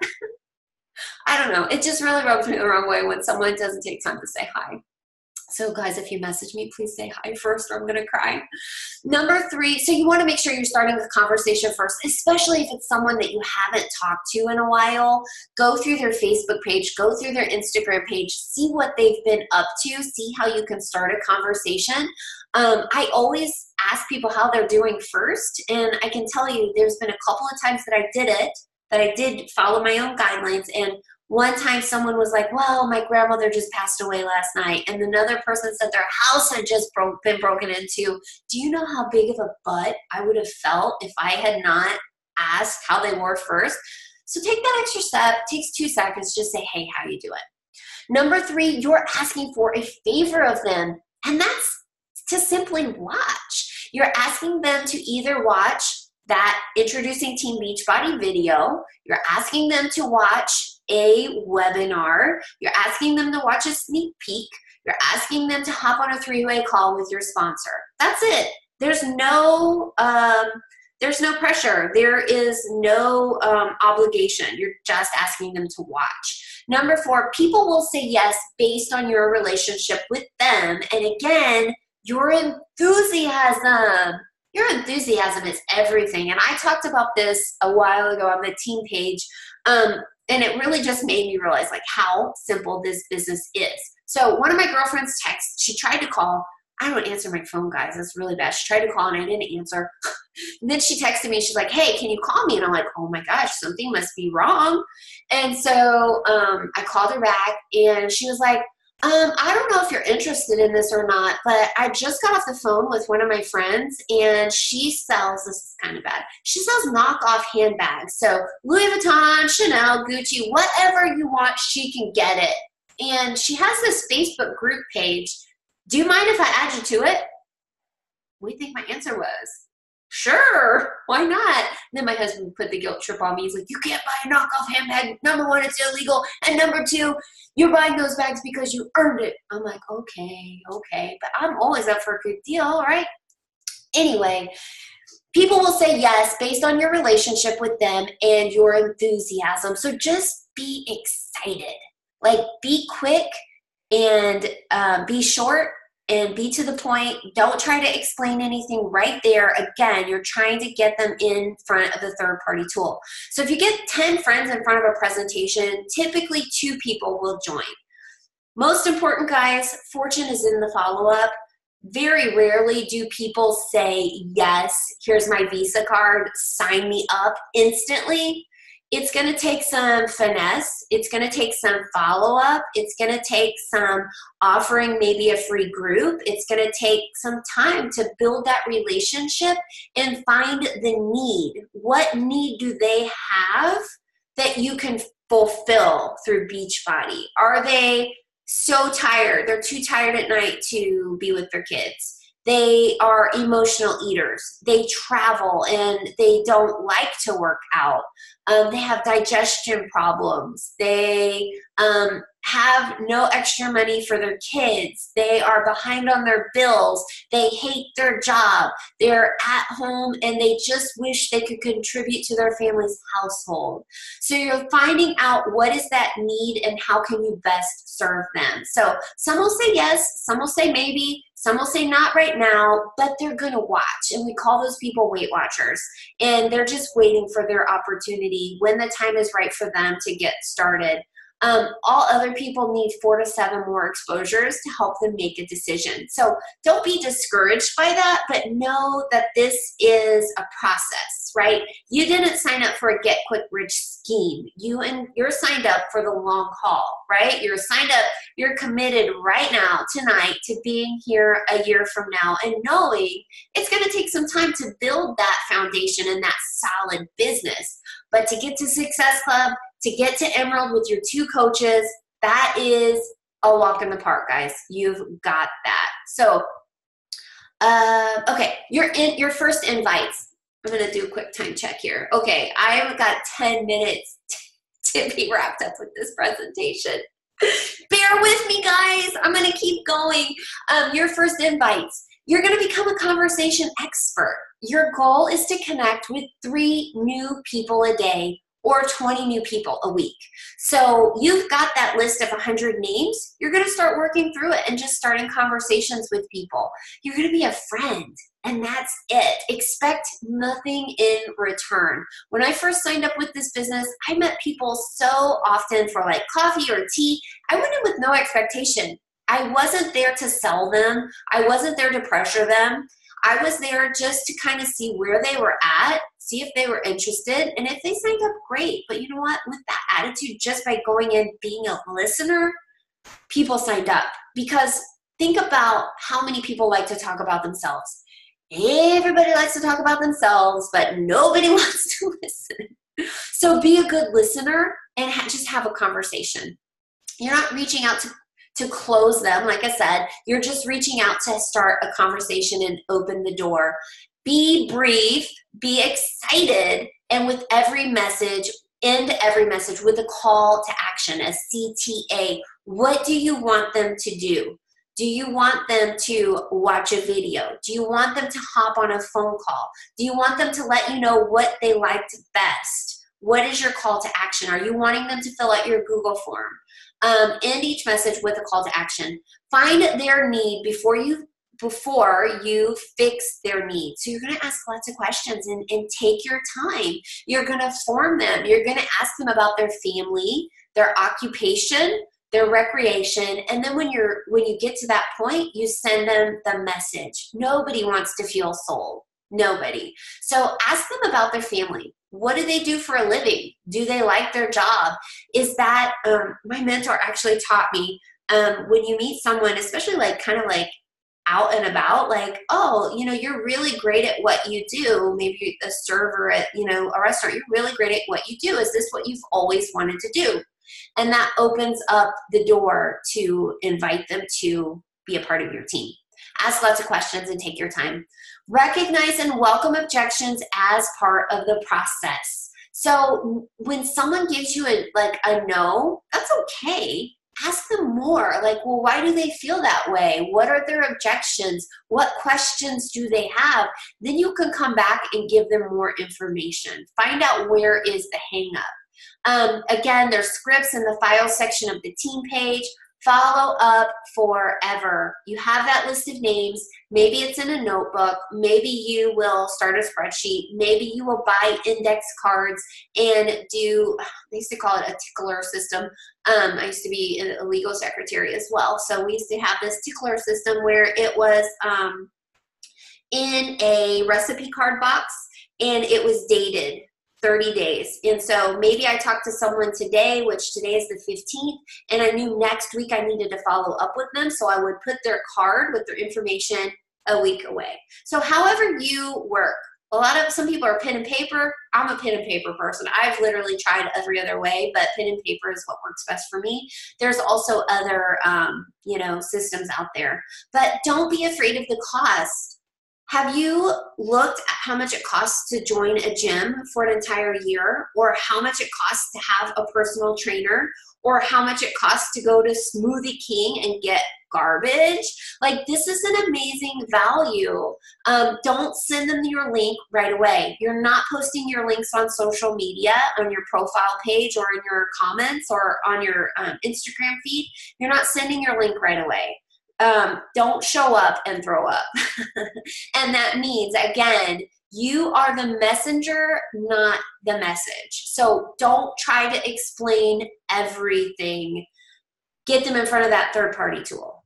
I don't know. It just really rubs me the wrong way when someone doesn't take time to say hi. So guys, if you message me, please say hi first or I'm going to cry. Number 3, so you want to make sure you're starting the conversation first, especially if it's someone that you haven't talked to in a while. Go through their Facebook page, go through their Instagram page, see what they've been up to, see how you can start a conversation. I always ask people how they're doing first, and I can tell you there's been a couple of times that I did it, that I did follow my own guidelines, and one time someone was like, well, my grandmother just passed away last night. And another person said their house had just been broken into. Do you know how big of a butt I would have felt if I had not asked how they were first? So take that extra step. It takes 2 seconds. Just say, hey, how you doing? Number 3, you're asking for a favor of them. And that's to simply watch. You're asking them to either watch that Introducing Team Beachbody video. You're asking them to watch a webinar. You're asking them to watch a sneak peek. You're asking them to hop on a 3-way call with your sponsor. That's it. There's no pressure. There is no obligation. You're just asking them to watch. Number 4, people will say yes based on your relationship with them. And again, your enthusiasm. Your enthusiasm is everything. And I talked about this a while ago on the team page. And it really just made me realize like how simple this business is. So one of my girlfriends texted, she tried to call. I don't answer my phone, guys. That's really bad. She tried to call and I didn't answer. And then she texted me. She's like, hey, can you call me? And I'm like, oh my gosh, something must be wrong. And so I called her back and she was like, I don't know if you're interested in this or not, but I just got off the phone with one of my friends and she sells, this is kind of bad, she sells knockoff handbags. So Louis Vuitton, Chanel, Gucci, whatever you want, she can get it. And she has this Facebook group page. Do you mind if I add you to it? what do you think my answer was? Sure, why not? And then my husband put the guilt trip on me. He's like, you can't buy a knockoff handbag. Number one, it's illegal. And number two, you're buying those bags because you earned it. I'm like, okay. But I'm always up for a good deal, right? Anyway, people will say yes based on your relationship with them and your enthusiasm. So just be excited. Like, be quick and be short and be to the point. Don't try to explain anything right there. Again, you're trying to get them in front of the third-party tool. So if you get 10 friends in front of a presentation, typically 2 people will join. Most important, guys, fortune is in the follow-up. Very rarely do people say, yes, here's my Visa card, sign me up instantly. It's going to take some finesse. It's going to take some follow-up. It's going to take some offering maybe a free group. It's going to take some time to build that relationship and find the need. What need do they have that you can fulfill through Beachbody? Are they so tired? They're too tired at night to be with their kids. They are emotional eaters. They travel and they don't like to work out. They have digestion problems. They have no extra money for their kids. They are behind on their bills. They hate their job. They're at home and they just wish they could contribute to their family's household. So you're finding out what is that need and how can you best serve them. So some will say yes, some will say maybe, some will say not right now, but they're going to watch. And we call those people Weight Watchers. And they're just waiting for their opportunity when the time is right for them to get started. All other people need 4 to 7 more exposures to help them make a decision. So don't be discouraged by that, but know that this is a process, right? You didn't sign up for a get quick rich scheme. You're signed up for the long haul, right? You're signed up, you're committed right now, tonight, to being here a year from now and knowing it's going to take some time to build that foundation and that solid business. But to get to Success Club, to get to Emerald with your 2 coaches, that is a walk in the park, guys. You've got that. So, okay, your first invites. I'm going to do a quick time check here. Okay, I've got 10 minutes to be wrapped up with this presentation. Bear with me, guys. I'm going to keep going. Your first invites. You're going to become a conversation expert. Your goal is to connect with 3 new people a day or 20 new people a week. So you've got that list of 100 names. You're going to start working through it and just starting conversations with people. You're going to be a friend, and that's it. Expect nothing in return. When I first signed up with this business, I met people so often for like coffee or tea. I went in with no expectation. I wasn't there to sell them. I wasn't there to pressure them. I was there just to kind of see where they were at, see if they were interested, and if they signed up, great. But you know what? With that attitude, just by going in, being a listener, people signed up. Because think about how many people like to talk about themselves. Everybody likes to talk about themselves, but nobody wants to listen. So be a good listener and just have a conversation. You're not reaching out to close them. Like I said, you're just reaching out to start a conversation and open the door. Be brief, be excited, and with every message, end every message with a call to action, a CTA. What do you want them to do? Do you want them to watch a video? Do you want them to hop on a phone call? Do you want them to let you know what they liked best? What is your call to action? Are you wanting them to fill out your Google form? End each message with a call to action. Find their need before you fix their needs. So you're going to ask lots of questions and take your time. You're going to form them. You're going to ask them about their family, their occupation, their recreation, and then when you get to that point, you send them the message. Nobody wants to feel sold. Nobody. So ask them about their family. What do they do for a living? Do they like their job? Is that, my mentor actually taught me, when you meet someone, especially like kind of like out and about, like, oh, you're really great at what you do. Maybe a server at, a restaurant, you're really great at what you do. Is this what you've always wanted to do? And that opens up the door to invite them to be a part of your team. Ask lots of questions and take your time. Recognize and welcome objections as part of the process. So when someone gives you a no, that's okay. Ask them more. Like, well, why do they feel that way? What are their objections? What questions do they have? Then you can come back and give them more information. Find out where is the hang up. Again, there's scripts in the file section of the team page. Follow up forever. You have that list of names. Maybe it's in a notebook. Maybe you will start a spreadsheet. Maybe you will buy index cards and do, they used to call it a tickler system. I used to be a legal secretary as well. So we used to have this tickler system where it was in a recipe card box and it was dated 30 days. And so maybe I talked to someone today, which today is the 15th, and I knew next week I needed to follow up with them. So I would put their card with their information a week away. So however you work, some people are pen and paper. I'm a pen and paper person. I've literally tried every other way, but pen and paper is what works best for me. There's also other, systems out there, but don't be afraid of the cost. Have you looked at how much it costs to join a gym for an entire year, or how much it costs to have a personal trainer, or how much it costs to go to Smoothie King and get garbage? Like, this is an amazing value. Don't send them your link right away. You're not posting your links on social media, on your profile page or in your comments or on your Instagram feed. You're not sending your link right away. Don't show up and throw up. And that means, again, you are the messenger, not the message. So don't try to explain everything. Get them in front of that third-party tool.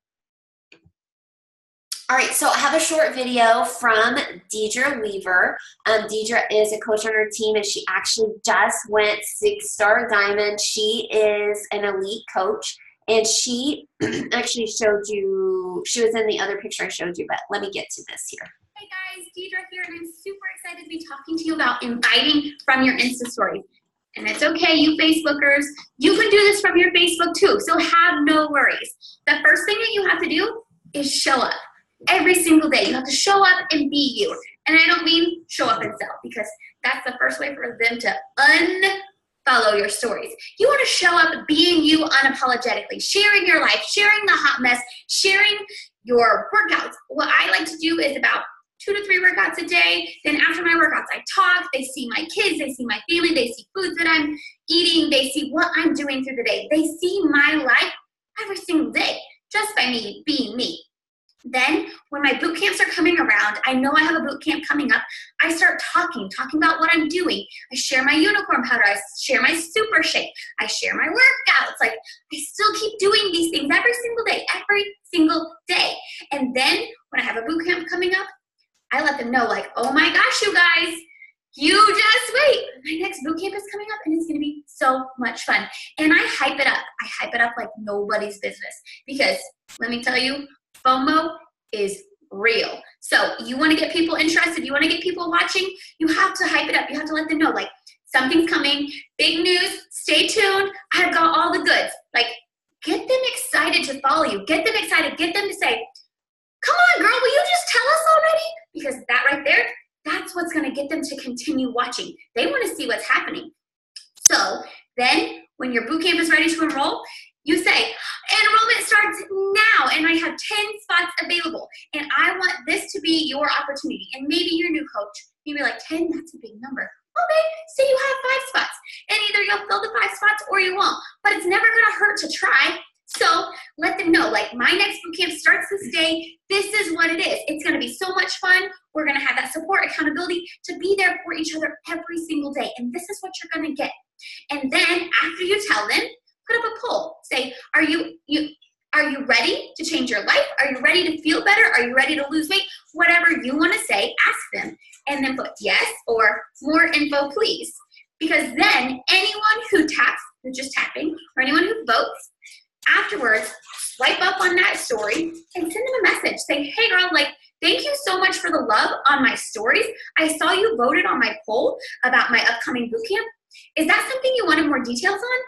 All right, so I have a short video from Deidre Weaver. Deidre is a coach on her team, and she actually just went 6-star diamond. She is an elite coach. And she actually showed you, she was in the other picture I showed you, but let me get to this here. Hey guys, Deidre here, and I'm super excited to be talking to you about inviting from your Insta stories. And it's okay, you Facebookers, you can do this from your Facebook too, so have no worries. The first thing that you have to do is show up. Every single day, you have to show up and be you. And I don't mean show up and sell, because that's the first way for them to unfollow your stories. You want to show up being you unapologetically, sharing your life, sharing the hot mess, sharing your workouts. What I like to do is about 2 to 3 workouts a day. Then after my workouts, I talk. They see my kids. They see my family. They see foods that I'm eating. They see what I'm doing through the day. They see my life every single day just by me being me. Then when my boot camps are coming around, I know I have a boot camp coming up, I start talking about what I'm doing. I share my unicorn powder. I share my super shake. I share my workouts. Like, I still keep doing these things every single day. And then when I have a boot camp coming up, I let them know, like, oh my gosh, you guys, you just wait. My next boot camp is coming up, and it's going to be so much fun. And I hype it up. I hype it up like nobody's business, because let me tell you, FOMO is real. So you want to get people interested, you want to get people watching, you have to hype it up. You have to let them know, like, something's coming, big news, stay tuned, I've got all the goods. Like, get them excited to follow you. Get them excited. Get them to say, come on, girl, will you just tell us already? Because that right there, that's what's going to get them to continue watching. They want to see what's happening. So then when your boot camp is ready to enroll, you say, enrollment starts now, and I have 10 spots available, and I want this to be your opportunity. And maybe you're new coach, maybe like 10, that's a big number. Okay, say you have 5 spots, and either you'll fill the 5 spots or you won't, but it's never gonna hurt to try. So let them know, like, my next boot camp starts this day. This is what it is. It's gonna be so much fun. We're gonna have that support, accountability to be there for each other every single day, and this is what you're gonna get. And then after you tell them, put up a poll. Say, are you ready to change your life? Are you ready to feel better? Are you ready to lose weight? Whatever you want to say, ask them. And then put yes or more info, please. Because then anyone who taps, who's just tapping, or anyone who votes, afterwards, swipe up on that story and send them a message. Say, hey girl, like, thank you so much for the love on my stories. I saw you voted on my poll about my upcoming boot camp. Is that something you wanted more details on?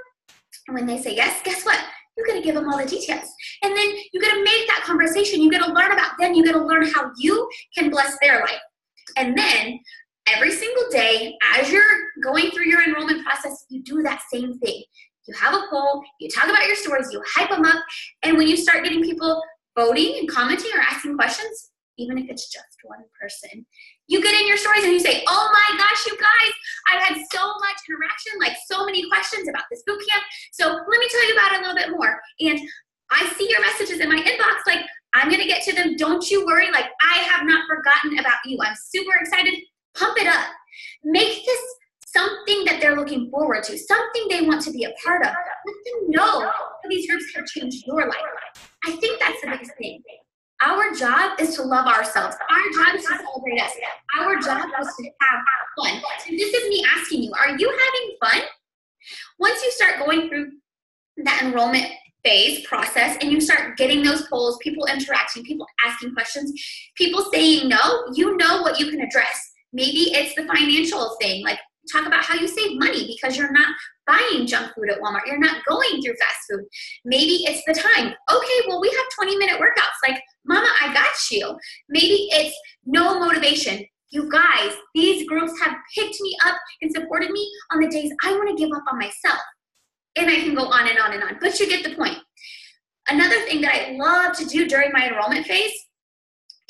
And when they say yes, guess what? You got to give them all the details. And then you got to make that conversation. You got to learn about them. You got to learn how you can bless their life. And then every single day, as you're going through your enrollment process, you do that same thing. You have a poll, you talk about your stories, you hype them up, and when you start getting people voting and commenting or asking questions, even if it's just one person, you get in your stories and you say, oh my gosh, you guys, I've had so much interaction, like so many questions about this boot camp, so let me tell you about it a little bit more. And I see your messages in my inbox, like, I'm gonna get to them, don't you worry, like, I have not forgotten about you. I'm super excited. Pump it up. Make this something that they're looking forward to, something they want to be a part of. Let them know how these groups have changed your life. I think that's the biggest thing. Our job is to love ourselves. Our job is to celebrate us. Our job is to have fun. So this is me asking you, are you having fun? Once you start going through that enrollment phase process and you start getting those polls, people interacting, people asking questions, people saying no, you know what you can address. Maybe it's the financial thing, like talk about how you save money because you're not buying junk food at Walmart. You're not going through fast food. Maybe it's the time. Okay, well, we have 20-minute workouts. Like, Mama, I got you. Maybe it's no motivation. You guys, these groups have picked me up and supported me on the days I want to give up on myself. And I can go on and on and on, but you get the point. Another thing that I love to do during my enrollment phase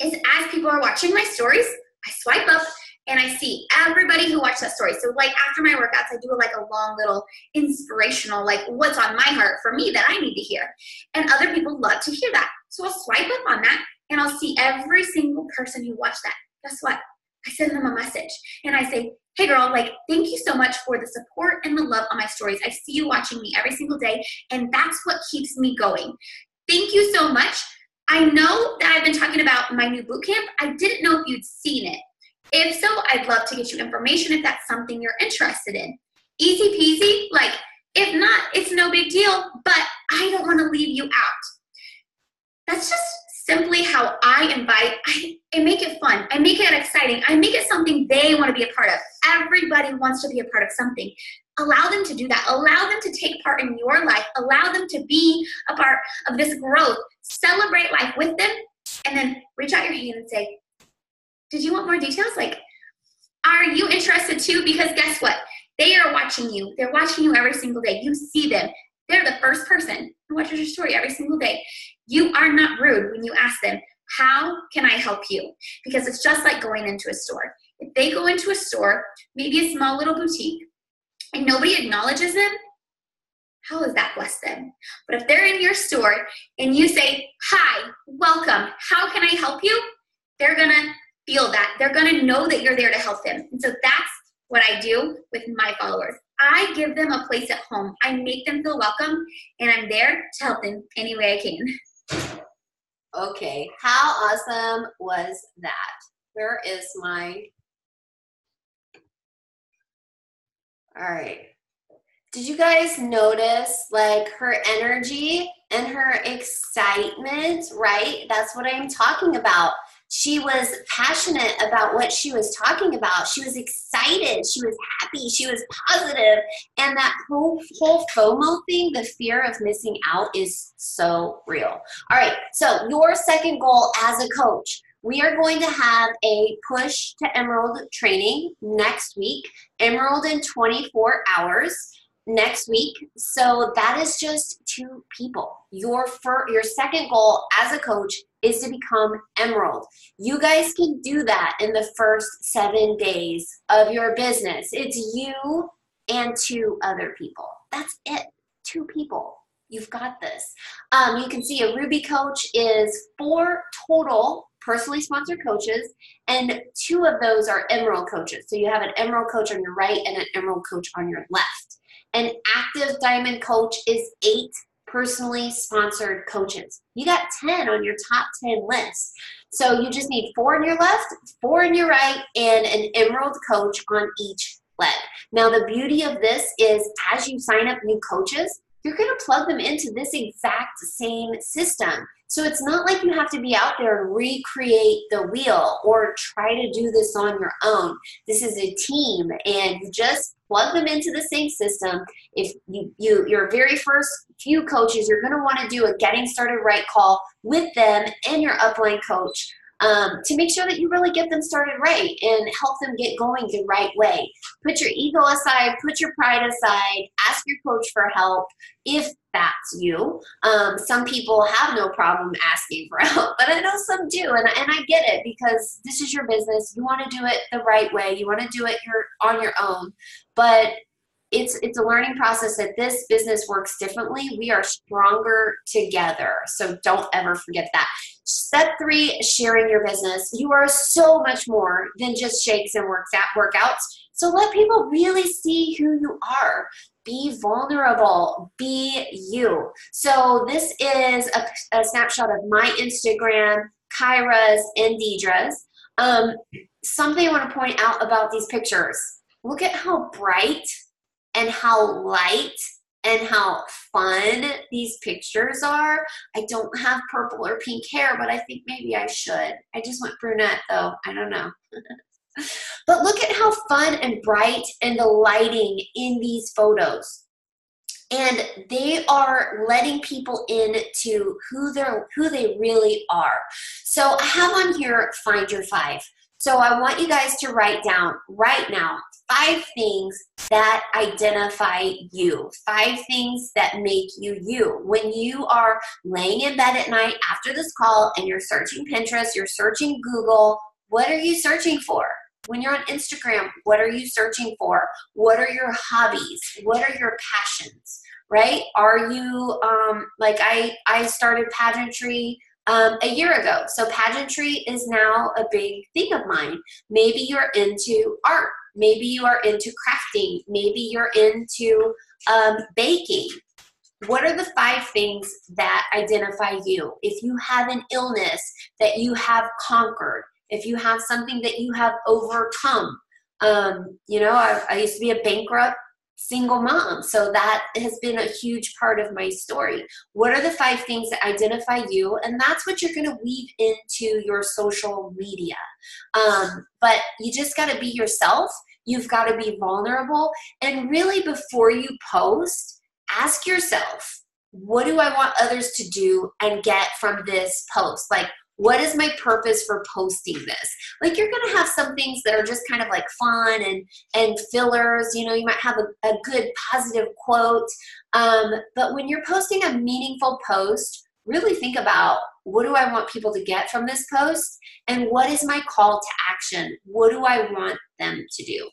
is as people are watching my stories, I swipe up and I see everybody who watched that story. So like after my workouts, I do like a long little inspirational, like what's on my heart for me that I need to hear. And other people love to hear that. So I'll swipe up on that and I'll see every single person who watched that. Guess what? I send them a message and I say, hey girl, like, thank you so much for the support and the love on my stories. I see you watching me every single day and that's what keeps me going. Thank you so much. I know that I've been talking about my new boot camp. I didn't know if you'd seen it. If so, I'd love to get you information if that's something you're interested in. Easy peasy, like, if not, it's no big deal, but I don't want to leave you out. That's just simply how I invite, I make it fun, I make it exciting, I make it something they want to be a part of. Everybody wants to be a part of something. Allow them to do that. Allow them to take part in your life. Allow them to be a part of this growth. Celebrate life with them, and then reach out your hand and say, did you want more details? Like, are you interested too? Because guess what? They are watching you. They're watching you every single day. You see them. They're the first person who watches your story every single day. You are not rude when you ask them, how can I help you? Because it's just like going into a store. If they go into a store, maybe a small little boutique, and nobody acknowledges them, how does that bless them? But if they're in your store and you say, hi, welcome, how can I help you? They're going to feel that. They're going to know that you're there to help them. And so that's what I do with my followers. I give them a place at home. I make them feel welcome, and I'm there to help them any way I can. Okay, how awesome was that? Where is my... All right. Did you guys notice like her energy and her excitement, right? That's what I'm talking about. She was passionate about what she was talking about. She was excited. She was happy. She was positive. And that whole FOMO thing, the fear of missing out, is so real. All right, so your second goal as a coach. We are going to have a Push to Emerald training next week. Emerald in 24 hours next week. So that is just 2 people. Your second goal as a coach is to become Emerald. You guys can do that in the first 7 days of your business. It's you and 2 other people. That's it. 2 people. You've got this. You can see a Ruby coach is 4 total personally sponsored coaches, and 2 of those are Emerald coaches. So you have an Emerald coach on your right and an Emerald coach on your left. An active Diamond coach is 8 personally sponsored coaches. You got 10 on your top 10 list. So you just need 4 on your left, 4 on your right, and an Emerald coach on each leg. Now the beauty of this is as you sign up new coaches, you're going to plug them into this exact same system. So it's not like you have to be out there and recreate the wheel or try to do this on your own. This is a team, and you just plug them into the same system. If your very first few coaches, you're going to want to do a getting started right call with them and your upline coach to make sure that you really get them started right and help them get going the right way. Put your ego aside, put your pride aside, ask your coach for help if that's you. Some people have no problem asking for help, but I know some do, and I get it, because this is your business. You want to do it the right way. You want to do it on your own, but it's a learning process that this business works differently. We are stronger together, so don't ever forget that. Step 3, sharing your business. You are so much more than just shakes and workouts. So let people really see who you are. Be vulnerable. Be you. So this is a snapshot of my Instagram, Kyra's, and Deidre's. Something I want to point out about these pictures. Look at how bright and how light and how fun these pictures are. I don't have purple or pink hair, but I think maybe I should. I just went brunette though. I don't know. But look at how fun and bright and the lighting in these photos. And they are letting people into who they really are. So I have on here, find your 5. So I want you guys to write down right now 5 things that identify you, 5 things that make you you. When you are laying in bed at night after this call and you're searching Pinterest, you're searching Google, what are you searching for? When you're on Instagram, what are you searching for? What are your hobbies? What are your passions, right? Are you, like I started pageantry a year ago. So pageantry is now a big thing of mine. Maybe you're into art. Maybe you are into crafting. Maybe you're into baking. What are the 5 things that identify you? If you have an illness that you have conquered, if you have something that you have overcome, you know, I used to be a bankrupt single mom, so that has been a huge part of my story. What are the 5 things that identify you? And that's what you're going to weave into your social media. But you just got to be yourself. You've got to be vulnerable. And really, before you post, ask yourself, what do I want others to do and get from this post? Like, what is my purpose for posting this? Like, you're going to have some things that are just kind of like fun and fillers. You know, you might have a good positive quote. But when you're posting a meaningful post, really think about, what do I want people to get from this post? And what is my call to action? What do I want them to do?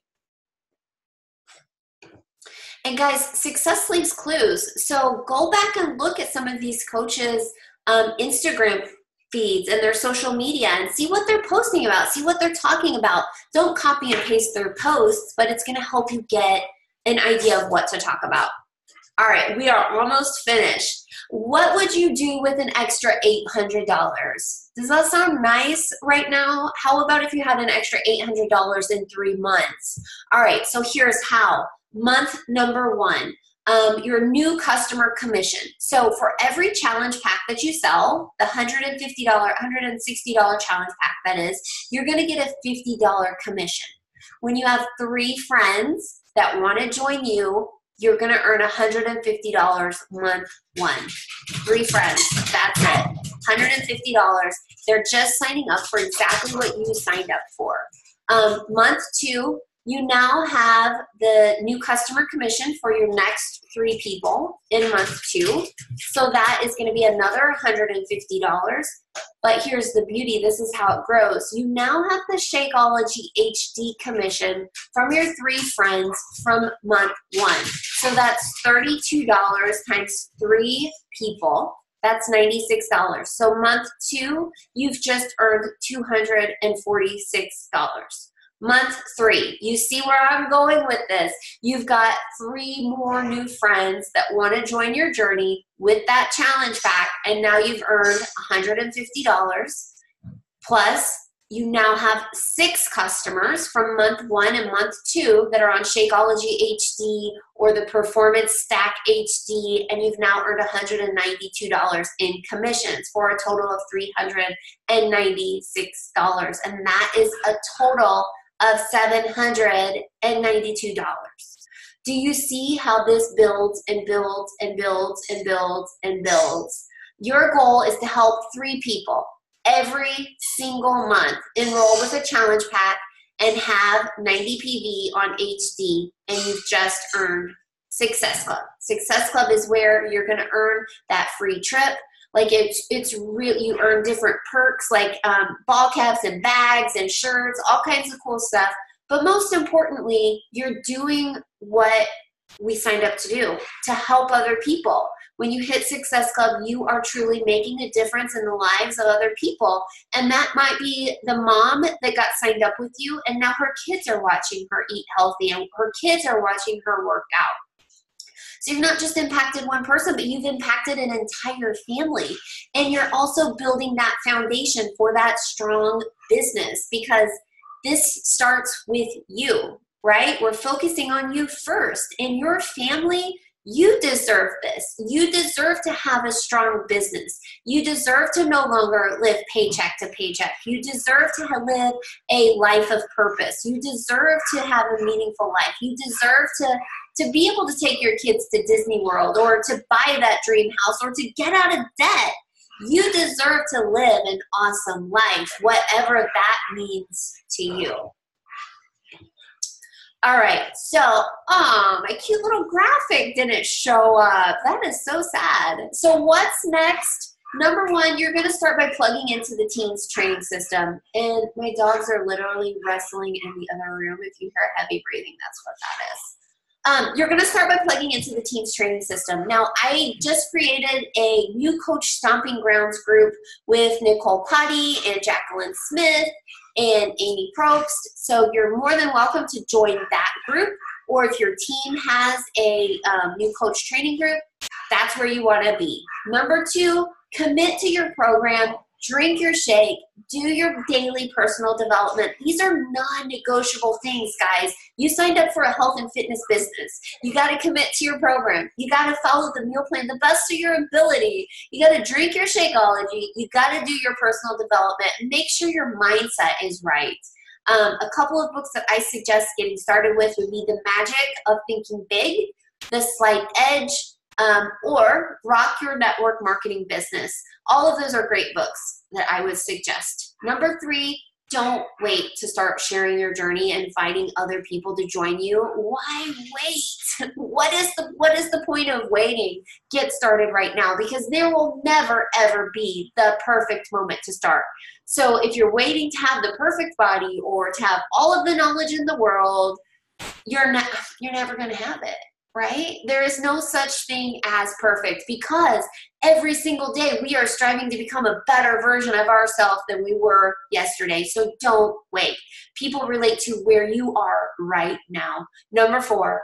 And guys, success leaves clues. So go back and look at some of these coaches' Instagram feeds and their social media and see what they're posting about, see what they're talking about. Don't copy and paste their posts, but it's going to help you get an idea of what to talk about. All right, we are almost finished. What would you do with an extra $800? Does that sound nice right now? How about if you had an extra $800 in 3 months? All right, so here's how. Month number 1. Your new customer commission. So for every challenge pack that you sell, the $150, $160 challenge pack that is, you're going to get a $50 commission. When you have 3 friends that want to join you, you're going to earn $150 month 1. 3 friends, that's it. $150. They're just signing up for exactly what you signed up for. Month 2, you now have the new customer commission for your next 3 people in month 2. So that is going to be another $150. But here's the beauty. This is how it grows. You now have the Shakeology HD commission from your 3 friends from month 1. So that's $32 times 3 people. That's $96. So month 2, you've just earned $246. Month 3, you see where I'm going with this. You've got 3 more new friends that want to join your journey with that challenge pack, and now you've earned $150 plus You now have 6 customers from month 1 and month 2 that are on Shakeology HD or the Performance Stack HD, and you've now earned $192 in commissions for a total of $396. And that is a total of $792. Do you see how this builds and builds and builds and builds and builds? Your goal is to help 3 people every single month enroll with a challenge pack and have 90 PV on HD, and you've just earned Success Club. Success Club is where you're going to earn that free trip. Like it's real. You earn different perks like ball caps and bags and shirts, all kinds of cool stuff. But most importantly, you're doing what we signed up to do, to help other people. When you hit Success Club, you are truly making a difference in the lives of other people. And that might be the mom that got signed up with you, and now her kids are watching her eat healthy, and her kids are watching her work out. So you've not just impacted one person, but you've impacted an entire family. And you're also building that foundation for that strong business, because this starts with you, right? We're focusing on you first. And your family, you deserve this. You deserve to have a strong business. You deserve to no longer live paycheck to paycheck. You deserve to live a life of purpose. You deserve to have a meaningful life. You deserve to be able to take your kids to Disney World, or to buy that dream house, or to get out of debt. You deserve to live an awesome life, whatever that means to you. All right, so, my cute little graphic didn't show up. That is so sad. So what's next? Number 1, you're gonna start by plugging into the teens training system. And my dogs are literally wrestling in the other room. If you hear heavy breathing, that's what that is. You're gonna start by plugging into the teens training system. Now, I just created a new Coach Stomping Grounds group with Nicole Putty and Jacqueline Smith and Amy Probst. So you're more than welcome to join that group. Or if your team has a new coach training group, that's where you wanna be. Number 2, commit to your program, drink your shake, do your daily personal development. These are non-negotiable things, guys. You signed up for a health and fitness business. You gotta commit to your program. You gotta follow the meal plan the best of your ability. You gotta drink your Shakeology. You gotta do your personal development, and make sure your mindset is right. A couple of books that I suggest getting started with would be The Magic of Thinking Big, The Slight Edge, or Rock Your Network Marketing Business. All of those are great books that I would suggest. Number 3, don't wait to start sharing your journey and inviting other people to join you. Why wait? What is the point of waiting? Get started right now, because there will never ever be the perfect moment to start. So if you're waiting to have the perfect body or to have all of the knowledge in the world, you're never going to have it. Right? There is no such thing as perfect, because every single day we are striving to become a better version of ourselves than we were yesterday. So don't wait. People relate to where you are right now. Number 4,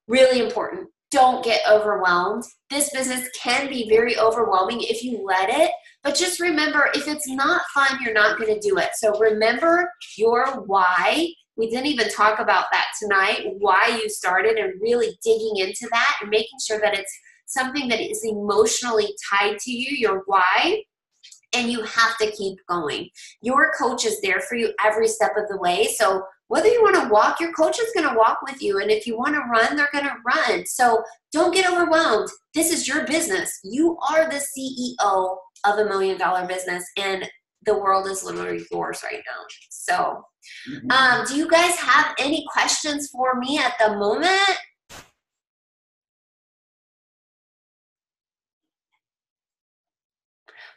really important. Don't get overwhelmed. This business can be very overwhelming if you let it, but just remember, if it's not fun, you're not going to do it. So remember your why. We didn't even talk about that tonight, why you started, and really digging into that and making sure that it's something that is emotionally tied to you, your why, and you have to keep going. Your coach is there for you every step of the way. So whether you want to walk, your coach is going to walk with you. And if you want to run, they're going to run. So don't get overwhelmed. This is your business. You are the CEO of $1 million business, and the world is literally yours right now. So do you guys have any questions for me at the moment?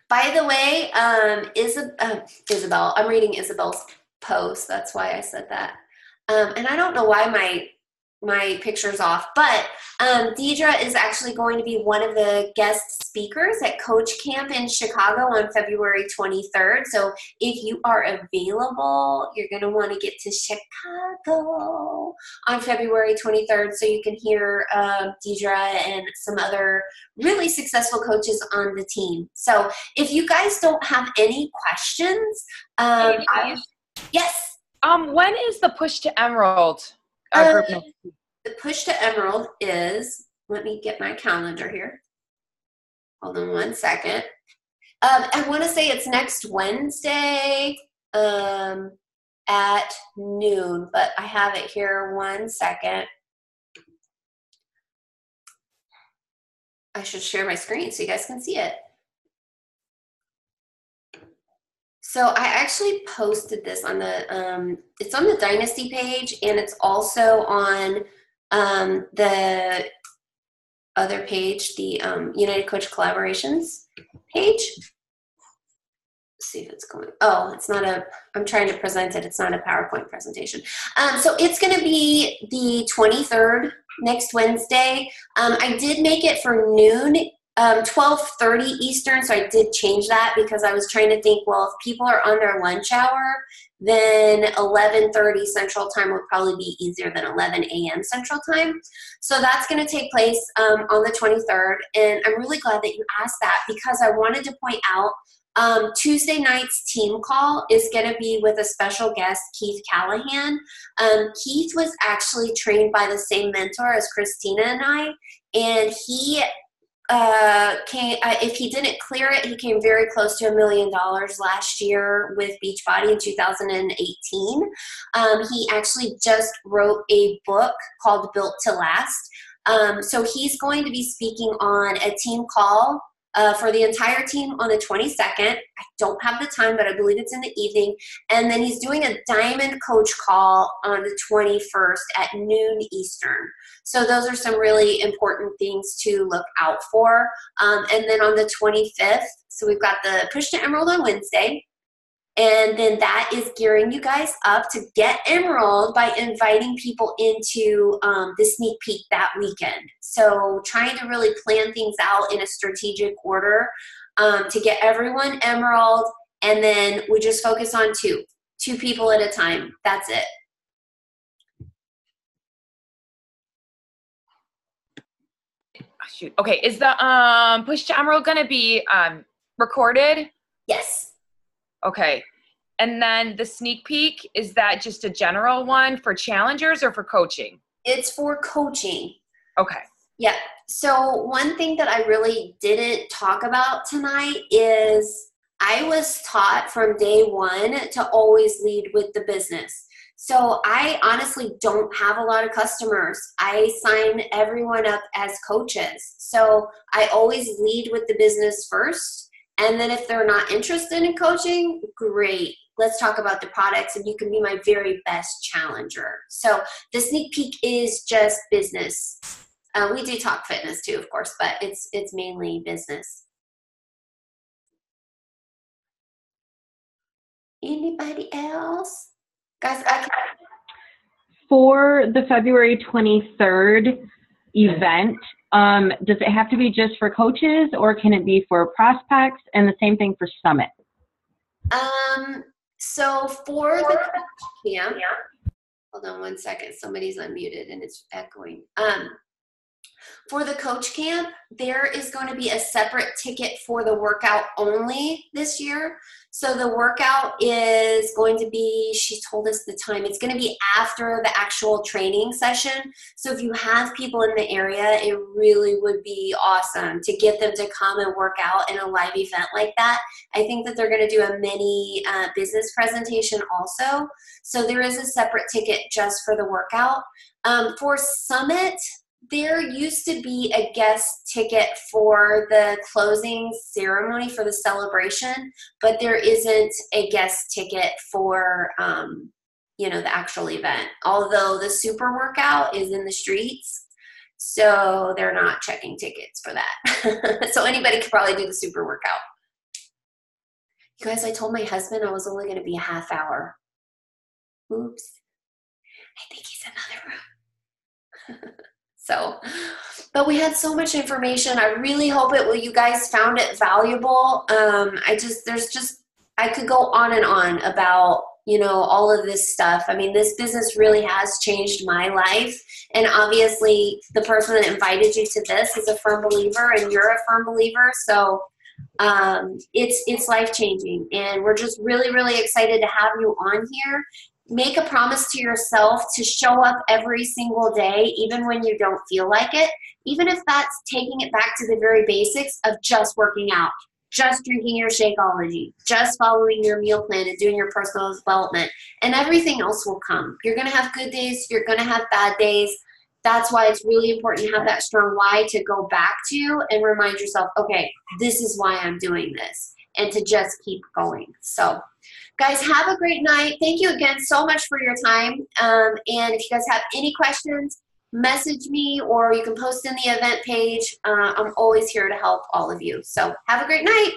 By the way, Isabel, I'm reading Isabel's post. That's why I said that. And I don't know why my picture's off, but Deidre is actually going to be one of the guest speakers at Coach Camp in Chicago on February 23rd. So if you are available, you're going to want to get to Chicago on February 23rd so you can hear Deidre and some other really successful coaches on the team. So if you guys don't have any questions, yes. When is the Push to Emerald group next week? The Push to Emerald is, let me get my calendar here. Hold on one second. I want to say it's next Wednesday at noon, but I have it here. One second. I should share my screen so you guys can see it. So I actually posted this on the, it's on the Dynasty page, and it's also on the other page, the United Coach Collaborations page. Let's see if it's going, oh, it's not a, I'm trying to present it, it's not a PowerPoint presentation. So it's gonna be the 23rd, next Wednesday. I did make it for noon, 12:30 Eastern, so I did change that because I was trying to think, well, if people are on their lunch hour, then 11:30 Central Time would probably be easier than 11 a.m. Central Time. So that's going to take place on the 23rd, and I'm really glad that you asked that because I wanted to point out Tuesday night's team call is going to be with a special guest, Keith Callahan. Keith was actually trained by the same mentor as Christina and I, and he if he didn't clear it, he came very close to $1 million last year with Beachbody in 2018. He actually just wrote a book called Built to Last. So he's going to be speaking on a team call for the entire team on the 22nd. I don't have the time, but I believe it's in the evening. And then he's doing a Diamond Coach call on the 21st at noon Eastern. So those are some really important things to look out for. And then on the 25th, so we've got the Push to Emerald on Wednesday. And then that is gearing you guys up to get Emerald by inviting people into the sneak peek that weekend. So trying to really plan things out in a strategic order to get everyone Emerald, and then we just focus on two people at a time. That's it. Shoot. Okay, is the Push to Emerald going to be recorded? Yes. Okay. And then the sneak peek, is that just a general one for challengers or for coaching? It's for coaching. Okay. Yeah. So one thing that I really didn't talk about tonight is I was taught from day one to always lead with the business. So I honestly don't have a lot of customers. I sign everyone up as coaches. So I always lead with the business first. And then if they're not interested in coaching, great. Let's talk about the products and you can be my very best challenger. So the sneak peek is just business. We do talk fitness too, of course, but it's mainly business. Anybody else? Guys, for the February 23rd event, does it have to be just for coaches or can it be for prospects, and the same thing for Summit? So for the coach camp, hold on one second. Somebody's unmuted and it's echoing. For the coach camp, there is going to be a separate ticket for the workout only this year. So the workout is going to be, she told us the time, it's going to be after the actual training session. So if you have people in the area, it really would be awesome to get them to come and work out in a live event like that. I think that they're going to do a mini business presentation also. So there is a separate ticket just for the workout. For Summit, there used to be a guest ticket for the closing ceremony for the celebration, but there isn't a guest ticket for, the actual event. Although the super workout is in the streets, so they're not checking tickets for that. So anybody could probably do the super workout. You guys, I told my husband I was only going to be a half hour. Oops. I think he's in another room. So, but we had so much information. I really hope you guys found it valuable. I could go on and on about, all of this stuff. I mean, this business really has changed my life. And obviously the person that invited you to this is a firm believer, and you're a firm believer. So it's life-changing, and we're just really, really excited to have you on here. Make a promise to yourself to show up every single day, even when you don't feel like it, even if that's taking it back to the very basics of just working out, just drinking your Shakeology, just following your meal plan and doing your personal development, and everything else will come. You're going to have good days. You're going to have bad days. That's why it's really important to have that strong why to go back to and remind yourself, okay, this is why I'm doing this, and to just keep going. So guys, have a great night. Thank you again so much for your time. And if you guys have any questions, message me, or you can post in the event page. I'm always here to help all of you. So have a great night.